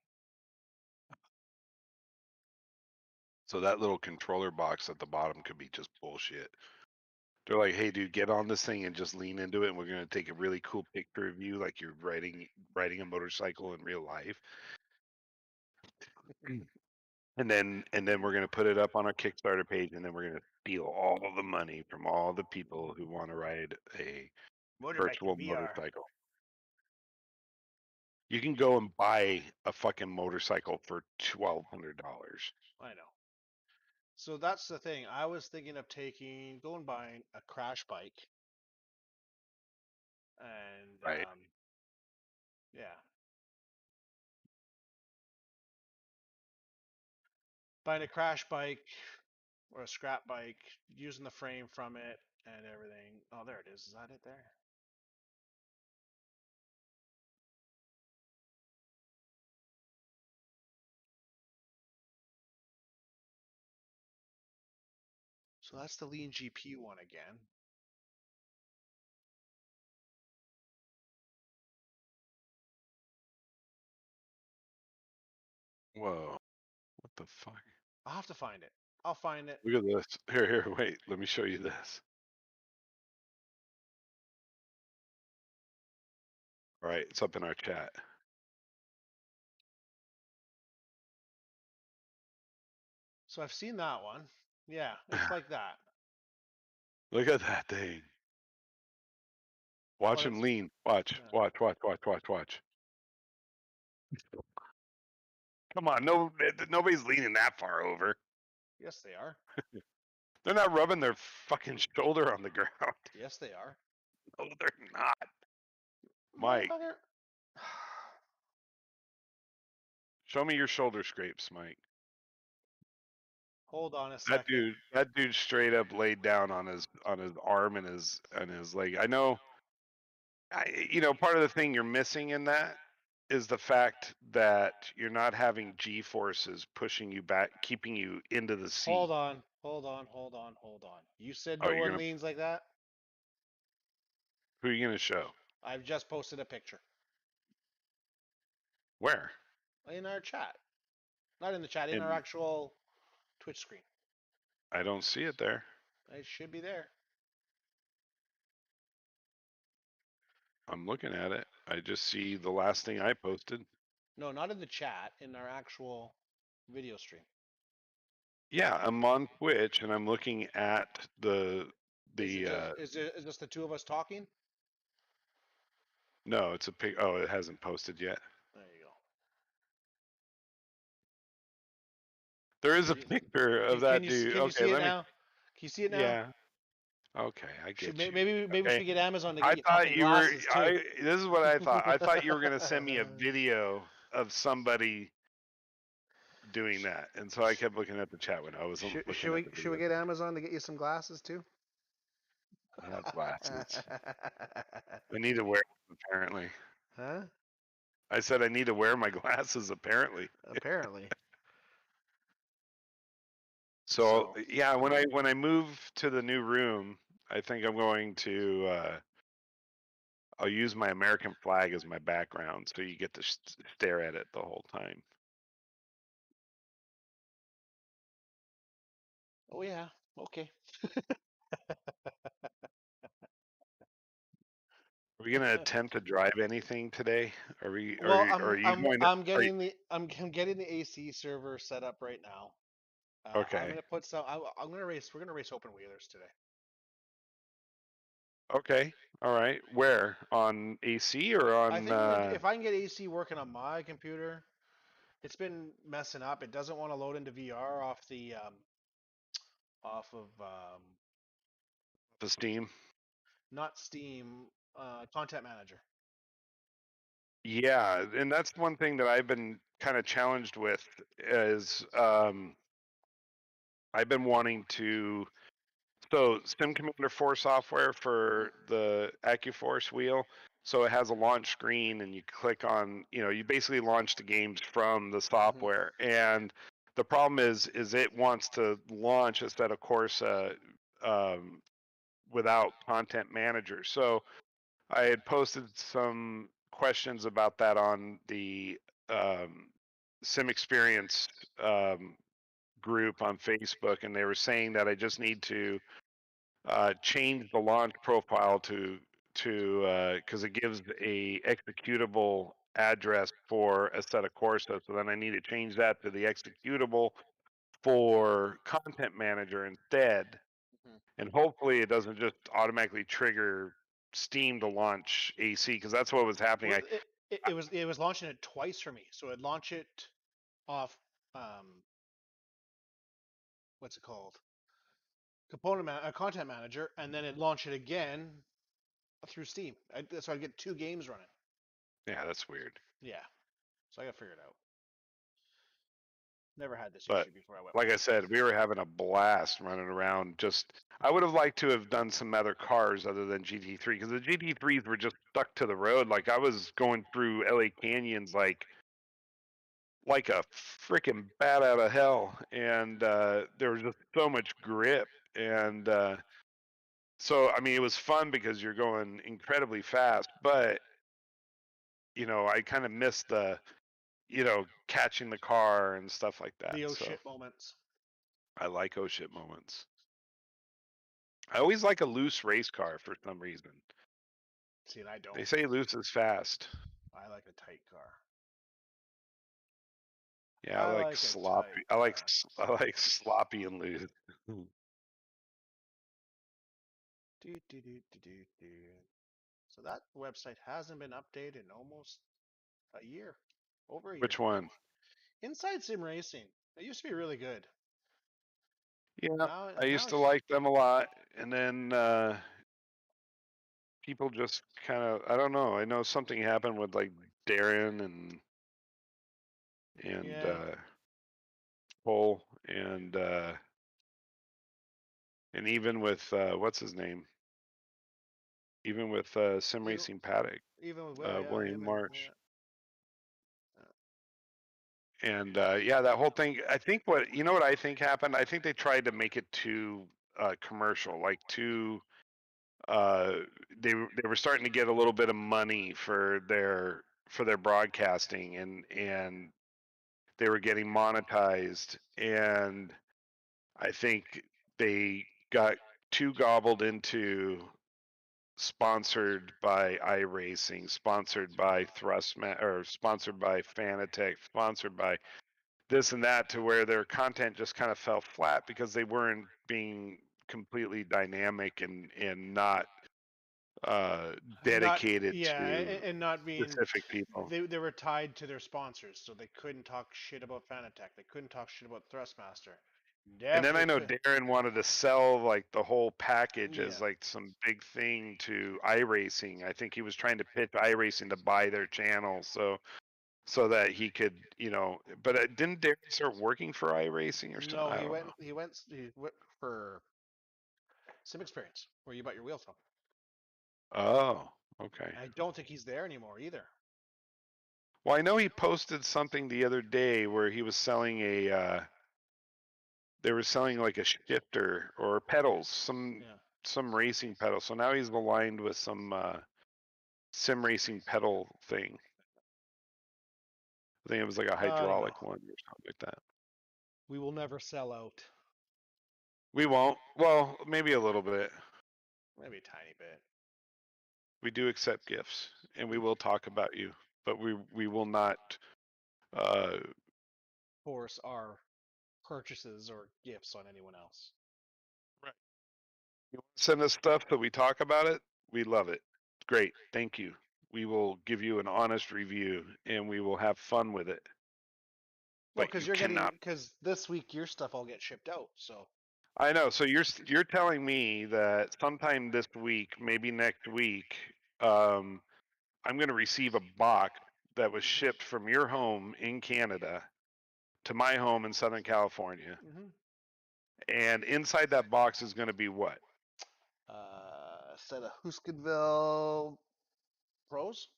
So that little controller box at the bottom could be just bullshit. They're like, hey, dude, get on this thing and just lean into it. And we're gonna take a really cool picture of you, like you're riding a motorcycle in real life. And then we're gonna put it up on our Kickstarter page, and then we're gonna steal all the money from all the people who want to ride a Motorbike in virtual VR. motorcycle. You can go and buy a fucking motorcycle for $1,200. I know. So that's the thing. I was thinking of going buying a crash bike, and Right. yeah, buying a crash bike or a scrap bike, using the frame from it and everything. Oh, there it is. Is that it there? So that's the Lean GP one again. Whoa. What the fuck? I'll have to find it. I'll find it. Look at this. Here, wait. Let me show you this. All right, it's up in our chat. So I've seen that one. Yeah, it's like that. Look at that thing. But Watch him it's lean. Watch, yeah. watch, watch, watch, watch, watch. Come on, nobody's leaning that far over. Yes, they are. They're not rubbing their fucking shoulder on the ground. Yes, they are. No, they're not. Mike, Motherfucker. show me your shoulder scrapes, Mike. Hold on a That second. dude, that dude straight up laid down on his arm and his leg. I know. Part of the thing you're missing in that is the fact that you're not having G forces pushing you back, keeping you into the seat. Hold on. Hold on. Hold on. Hold on. You said Oh, no you're one gonna leans like that? who are you gonna show? I've just posted a picture Where? in our chat. Not in the chat, in our And actual Twitch screen. I don't see it there. It should be there. I'm looking at it. I just see the last thing I posted. No, not in the chat, in our actual video stream. Yeah, I'm on Twitch and I'm looking at the Is it the just is this the two of us talking? no, it's a pic. Oh, it hasn't posted yet. There you go. There is a Can you picture of that dude. can you Okay, see it let me. now? Can you see it now? Yeah. Okay, I Should get you. maybe we Okay. should get Amazon to get I you thought fucking you were. glasses too. This is what I thought. I thought you were gonna send me a video of somebody doing that, and so I kept looking at the chat when I wasn't looking at the Should we video. get Amazon to get you some glasses too? I have glasses. I need to wear them, apparently. Huh? I said I need to wear my glasses apparently. Apparently. So So, yeah, when I move to the new room, I think I'm going to I'll use my American flag as my background, so you get to stare at it the whole time. oh yeah, okay. Are we gonna attempt to drive anything today? Well, Are you going to? I'm getting the AC server set up right now. I'm Okay. gonna put some. I'm gonna race. We're gonna race open wheelers today. Okay. All right. Where? On AC or I on think if I can get AC working on my computer, it's been messing up. It doesn't want to load into VR off of the Steam? not Steam, Content Manager. Yeah, and that's one thing that I've been kind of challenged with is I've been wanting to. So Sim Commander 4 software Hmm. for the AccuForce wheel. So it has a launch screen, and you click on, you basically launch the games from the Hmm. software. And the problem is it wants to launch a set of Corsa without Content Manager. So I had posted some questions about that on the um, Sim Experience um, group on Facebook, and they were saying that I just need to change the launch profile to because it gives a executable address for a set of courses. So then I need to change that to the executable for Content Manager instead, Hmm. and hopefully it doesn't just automatically trigger Steam to launch AC because that's what was happening. Well, it was launching it twice for me. So it launched it off what's it called? Content Manager, and then it launched it again through Steam. So I get two games running. Yeah, that's weird. Yeah, so I got to figure it out. Never had this But issue before I went like I mine. said, we were having a blast running around. Just I would have liked to have done some other cars other than GT3 because the GT3s were just stuck to the road. Like I was going through LA canyons like a freaking bat out of hell, and there was just so much grip. And so I mean, it was fun because you're going incredibly fast, but I kind of missed the catching the car and stuff like that. The oh So shit moments. I like oh shit moments. I always like a loose race car for some reason. See, and I They don't. say loose is fast. I like a tight car. Yeah, I I like like a tight sloppy. I like car. I like sloppy and loose. Do, do, do, do, do, do. So that website hasn't been updated in almost a year, over a Which year. one? Inside Sim Racing. It used to be really good. Yeah, Now, I now used to it's like them a lot, and then people just kind of I don't know. I know something happened with like Darren and yeah. Cole and even with what's his name? Even with Sim Even Racing Paddock, even with Will, yeah, William him and March. yeah. And yeah, that whole thing. I think what I think happened. I think they tried to make it too commercial, like too. Uh, they were starting to get a little bit of money for their broadcasting, and they were getting monetized, and I think they got too gobbled into sponsored by iRacing, sponsored by Thrustmat, or sponsored by Fanatec, sponsored by this and that to where their content just kind of fell flat because they weren't being completely dynamic and not Not dedicated yeah, to and not being specific people. they were tied to their sponsors, so they couldn't talk shit about Fanatec. They couldn't talk shit about Thrustmaster. And then I Definitely know could. Darren wanted to sell like the whole package as Yeah. like some big thing to iRacing. I think he was trying to pitch iRacing to buy their channel so that he could, but didn't Darren start working for iRacing or something? No, I he don't went know. he went he went for Sim Experience, where you bought your wheel from. Oh, okay. I don't think he's there anymore either. Well, I know he posted something the other day where he was selling they were selling like a shifter or pedals, Yeah. some racing pedals. So now he's aligned with some sim racing pedal thing. I think it was like a I don't know. hydraulic one or something like that. We will never sell out. We won't. Well, maybe a little bit. Maybe a tiny bit. We do accept gifts, and we We will talk about you, but we will not. Uh, force our purchases or gifts on anyone else. Right. You want to send us stuff that we talk about it? We love it. Great. Thank you. We will give you an honest review and we will have fun with it. Well, But because you you're getting cannot. because this week your stuff all gets shipped out. So I know. So you're telling me that sometime this week, maybe next week, um, I'm going to receive a box that was hmm shipped from your home in Canada to my home in Southern California, hmm and inside that box is going to be what? set of Huskinville Pros.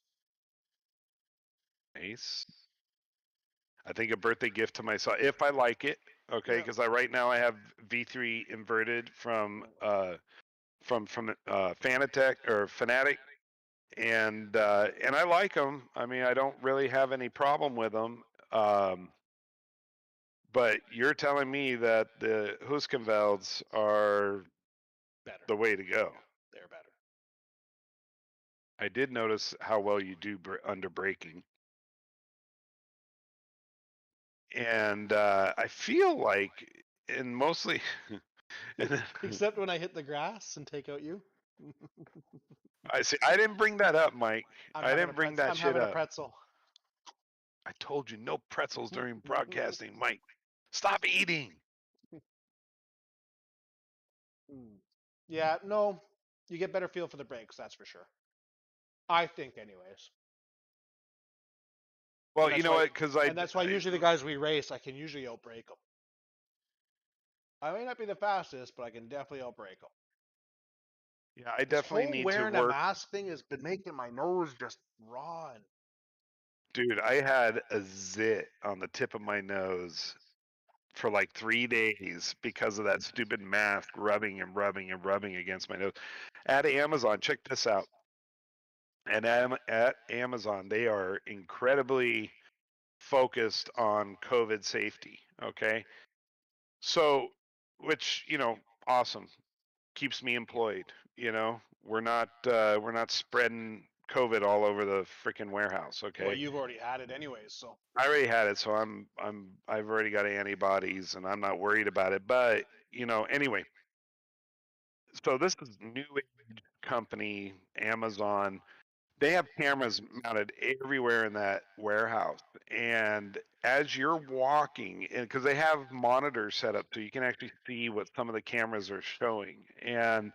Nice. I think a birthday gift to myself if I like it. Okay, Yep. because I right now I have V3 inverted from Fanatec or Fanatic, and I like them. I mean, I don't really have any problem with them. Um, but you're telling me that the Huskenvelds are Better. the way to go. They're better. I did notice how well you do under braking, and I feel like, and mostly, Except when I hit the grass and take out you. I see. I didn't bring that up, Mike. I'm I having a didn't bring pretzel. that I'm shit having a up. pretzel. I told you no pretzels during broadcasting, Mike. Stop eating. Yeah, no, you get better feel for the brakes, that's for sure. I think, anyways. And Well, you that's know why, what? Because and that's why usually the guys we race, I can usually outbrake them. I may not be the fastest, but I can definitely outbrake them. yeah, I This definitely whole need to wearing a work, mask thing has been making my nose just raw. And dude. I had a zit on the tip of my nose for like 3 days because of that stupid mask rubbing and rubbing and rubbing against my nose. At Amazon, check this out. And at Amazon, they are incredibly focused on COVID safety. Okay, so which awesome, keeps me employed. We're not spreading COVID all over the freaking warehouse. well, Okay, you've already had it anyways, so I already had it, so I've already got antibodies, and I'm not worried about it. But anyway, so this is new age company, Amazon. They have cameras mounted everywhere in that warehouse, and as you're walking, and because they have monitors set up so you can actually see what some of the cameras are showing, and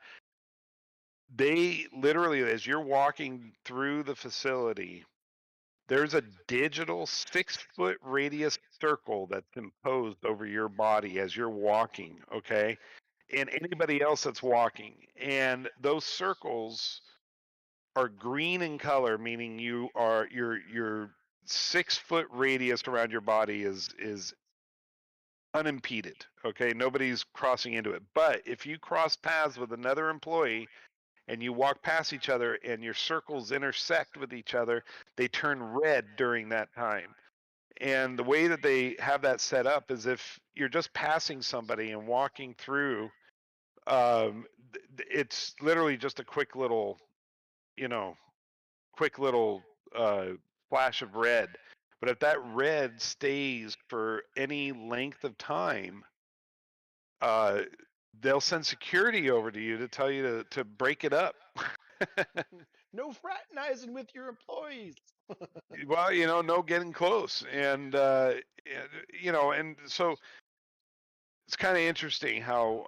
they literally, as you're walking through the facility, there's a digital 6 foot radius circle that's imposed over your body as you're walking, okay? And anybody else that's walking. And those circles are green in color, meaning your 6 foot radius around your body is unimpeded. Okay, nobody's crossing into it. But if you cross paths with another employee and you walk past each other and your circles intersect with each other, they turn red during that time. And the way that they have that set up is if you're just passing somebody and walking through, it's literally just a you know, quick little uh, flash of red. But if that red stays for any length of time, uh, they'll send security over to you to tell you to break it up. no fraternizing with your employees. Well, no getting close, and so it's kind of interesting how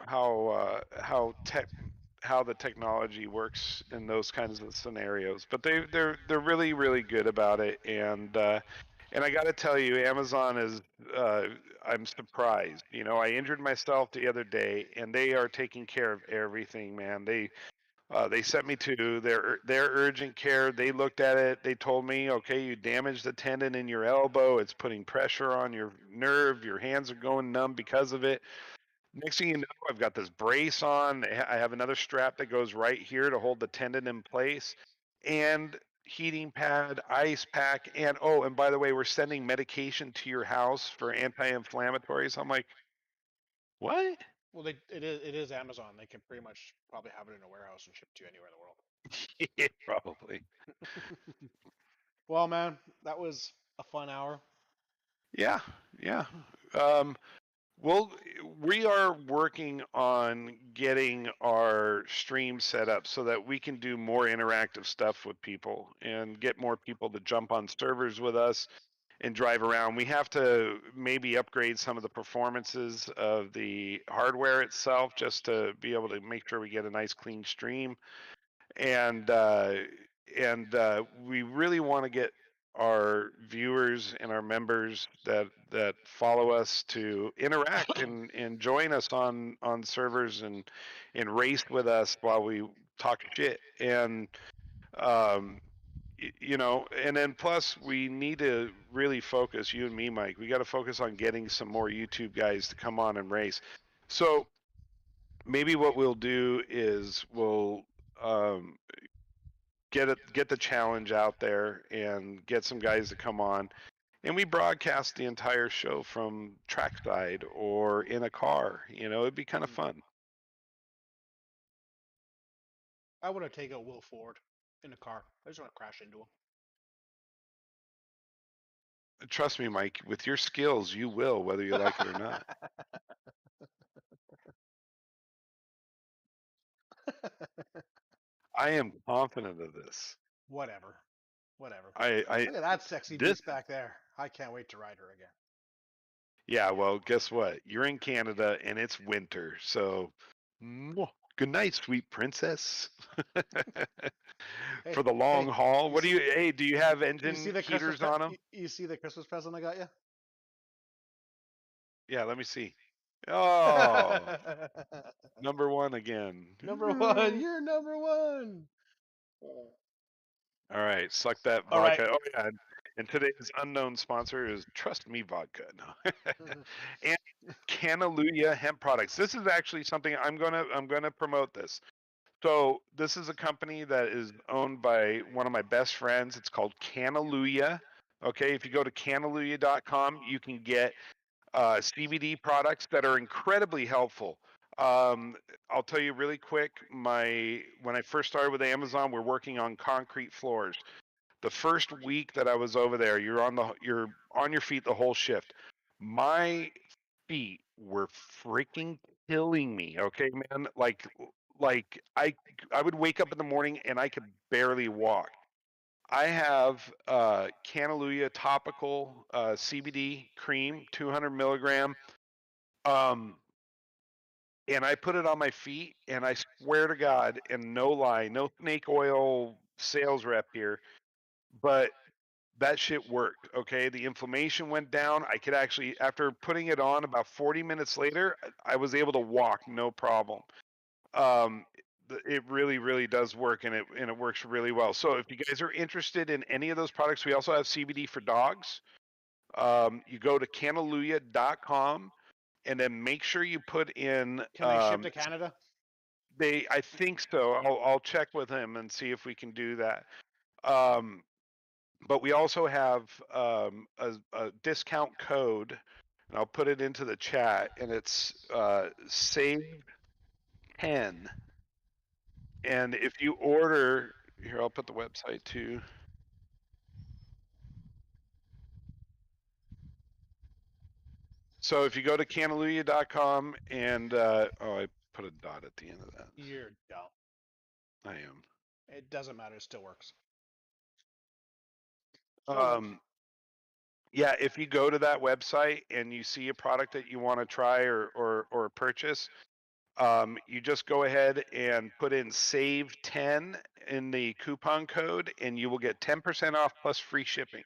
the technology works in those kinds of scenarios. But they're really really good about it, and I got to tell you, Amazon is. Uh, I'm surprised. I injured myself the other day, and they are taking care of everything, man. They sent me to their urgent care. They looked at it. They told me, okay, you damaged the tendon in your elbow. It's putting pressure on your nerve. Your hands are going numb because of it. Next thing you know, I've got this brace on. I have another strap that goes right here to hold the tendon in place, and heating pad, ice pack, and oh, and by the way, we're sending medication to your house for anti-inflammatories. I'm like, what? Well, it is Amazon. They can pretty much probably have it in a warehouse and ship it to you anywhere in the world. Yeah, probably. Well, man, that was a fun hour. Yeah, yeah. Um, Well, we are working on getting our stream set up so that we can do more interactive stuff with people and get more people to jump on servers with us and drive around. We have to maybe upgrade some of the performances of the hardware itself just to be able to make sure we get a nice clean stream. And we really want to get our viewers and our members that follow us to interact and join us on servers and race with us while we talk shit. And um you know, and then plus we need to really focus, you and me, Mike, we got to focus on getting some more YouTube guys to come on and race. So maybe what we'll do is we'll um get the challenge out there and get some guys to come on, and we broadcast the entire show from trackside or in a car. You know, it'd be kind of Hmm. fun. I want to take out Will Ford in a car. I just want to crash into Trust me, Mike, with your skills you will, whether you like it or not. him. I am confident of this. Whatever. Whatever. I Look at that sexy this beast back there. I can't wait to ride her again. Yeah, well, guess what? You're in Canada and it's winter, so good night, sweet princess. Hey, For the long hey, haul. you What do see, you? Hey, do you have you see engine the heaters on them? you see the Christmas present I got you? Yeah, let me see. Oh, number one again. Number one, you're number one. All right, suck that All right. vodka. Oh yeah, and today's unknown sponsor is Trust Me Vodka. No. And Cannaluia hemp products. This is actually something I'm gonna promote this. So this is a company that is owned by one of my best friends. It's called Cannaluia. Okay, if you go to cannaluia.com, you can get CBD products that are incredibly helpful. I'll tell you really quick. When I first started with Amazon, we're working on concrete floors. The first week that I was over there, you're on your feet the whole shift. My feet were freaking killing me. Okay, man. Like I would wake up in the morning and I could barely walk. I have Cannaluia topical CBD cream, 200 milligram. Um, and I put it on my feet, and I swear to God, and no lie, no snake oil sales rep here, but that shit worked. Okay, the inflammation went down. I could actually, after putting it on, about 40 minutes later, I was able to walk, no problem. Um, it really, really does work, and it works really well. So if you guys are interested in any of those products, we also have CBD for dogs. You go to cannaluia.com and then make sure you put in Can they ship to Canada? I think so. I'll check with him and see if we can do that. Um, but we also have a discount code, and I'll put it into the chat, and it's save 10. And if you order here, I'll put the website too. So if you go to cannaluia.com and oh, I put a dot at the end of that. You're dumb. I am. It doesn't matter. It still works. Still works. Um, yeah, if you go to that website and you see a product that you want to try or purchase, you just go ahead and put in save 10 in the coupon code, and you will get 10% off plus free shipping.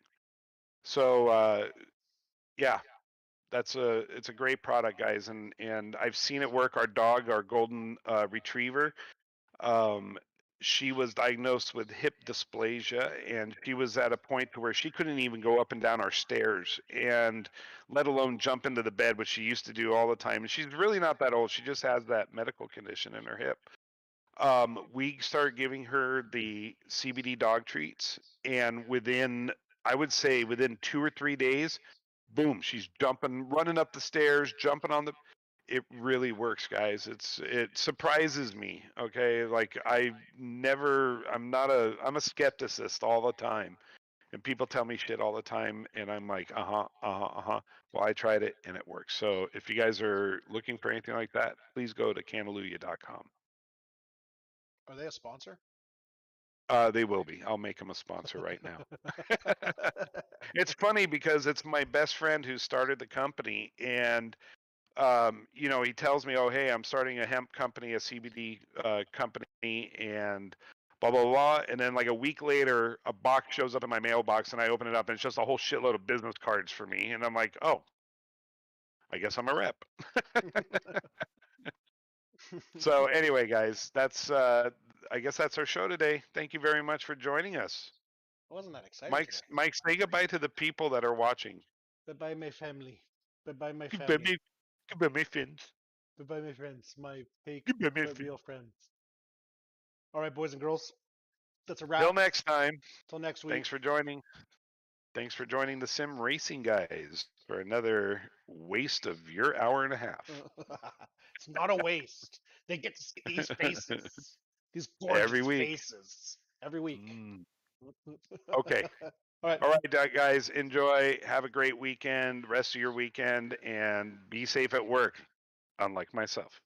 So yeah, it's a great product, guys, and I've seen it work. Our dog, our golden retriever, um, she was diagnosed with hip dysplasia, and she was at a point to where she couldn't even go up and down our stairs, and let alone jump into the bed, which she used to do all the time. And she's really not that old. She just has that medical condition in her hip. We started giving her the CBD dog treats, and I would say, within 2 or 3 days, boom, she's jumping, running up the stairs, jumping on the. It really works, guys. It surprises me. Okay, like I'm a skepticist all the time, And people tell me shit all the time, and I'm like, well, I tried it and it works. So if you guys are looking for anything like that, please go to cantaluya.com. Are they a sponsor? They will be. I'll make them a sponsor right now. It's funny because it's my best friend who started the company, and he tells me, "Oh, hey, I'm starting a hemp company, a CBD company, and blah blah blah." And then like a week later, a box shows up in my mailbox, and I open it up, and it's just a whole shitload of business cards for me, and I'm like, "Oh, I guess I'm a rep." So anyway, guys, that's I guess that's our show today. Thank you very much for joining us. I wasn't that excited Mike, today. Mike, say goodbye to the people that are watching. Bye bye, my family. Bye bye, my Goodbye, family. goodbye, my friends. Bye bye, my friends. My fake Goodbye, my but friends. real friends. All right, boys and girls. That's a Till wrap. next time. Till next Thanks week. for joining. Thanks for joining the Sim Racing guys for another waste of your hour and a half. It's not a waste. They get to see these faces. These Every gorgeous week. faces. Every week. Okay. All right. All right, guys. Enjoy. Have a great weekend, rest of your weekend, and be safe at work, unlike myself.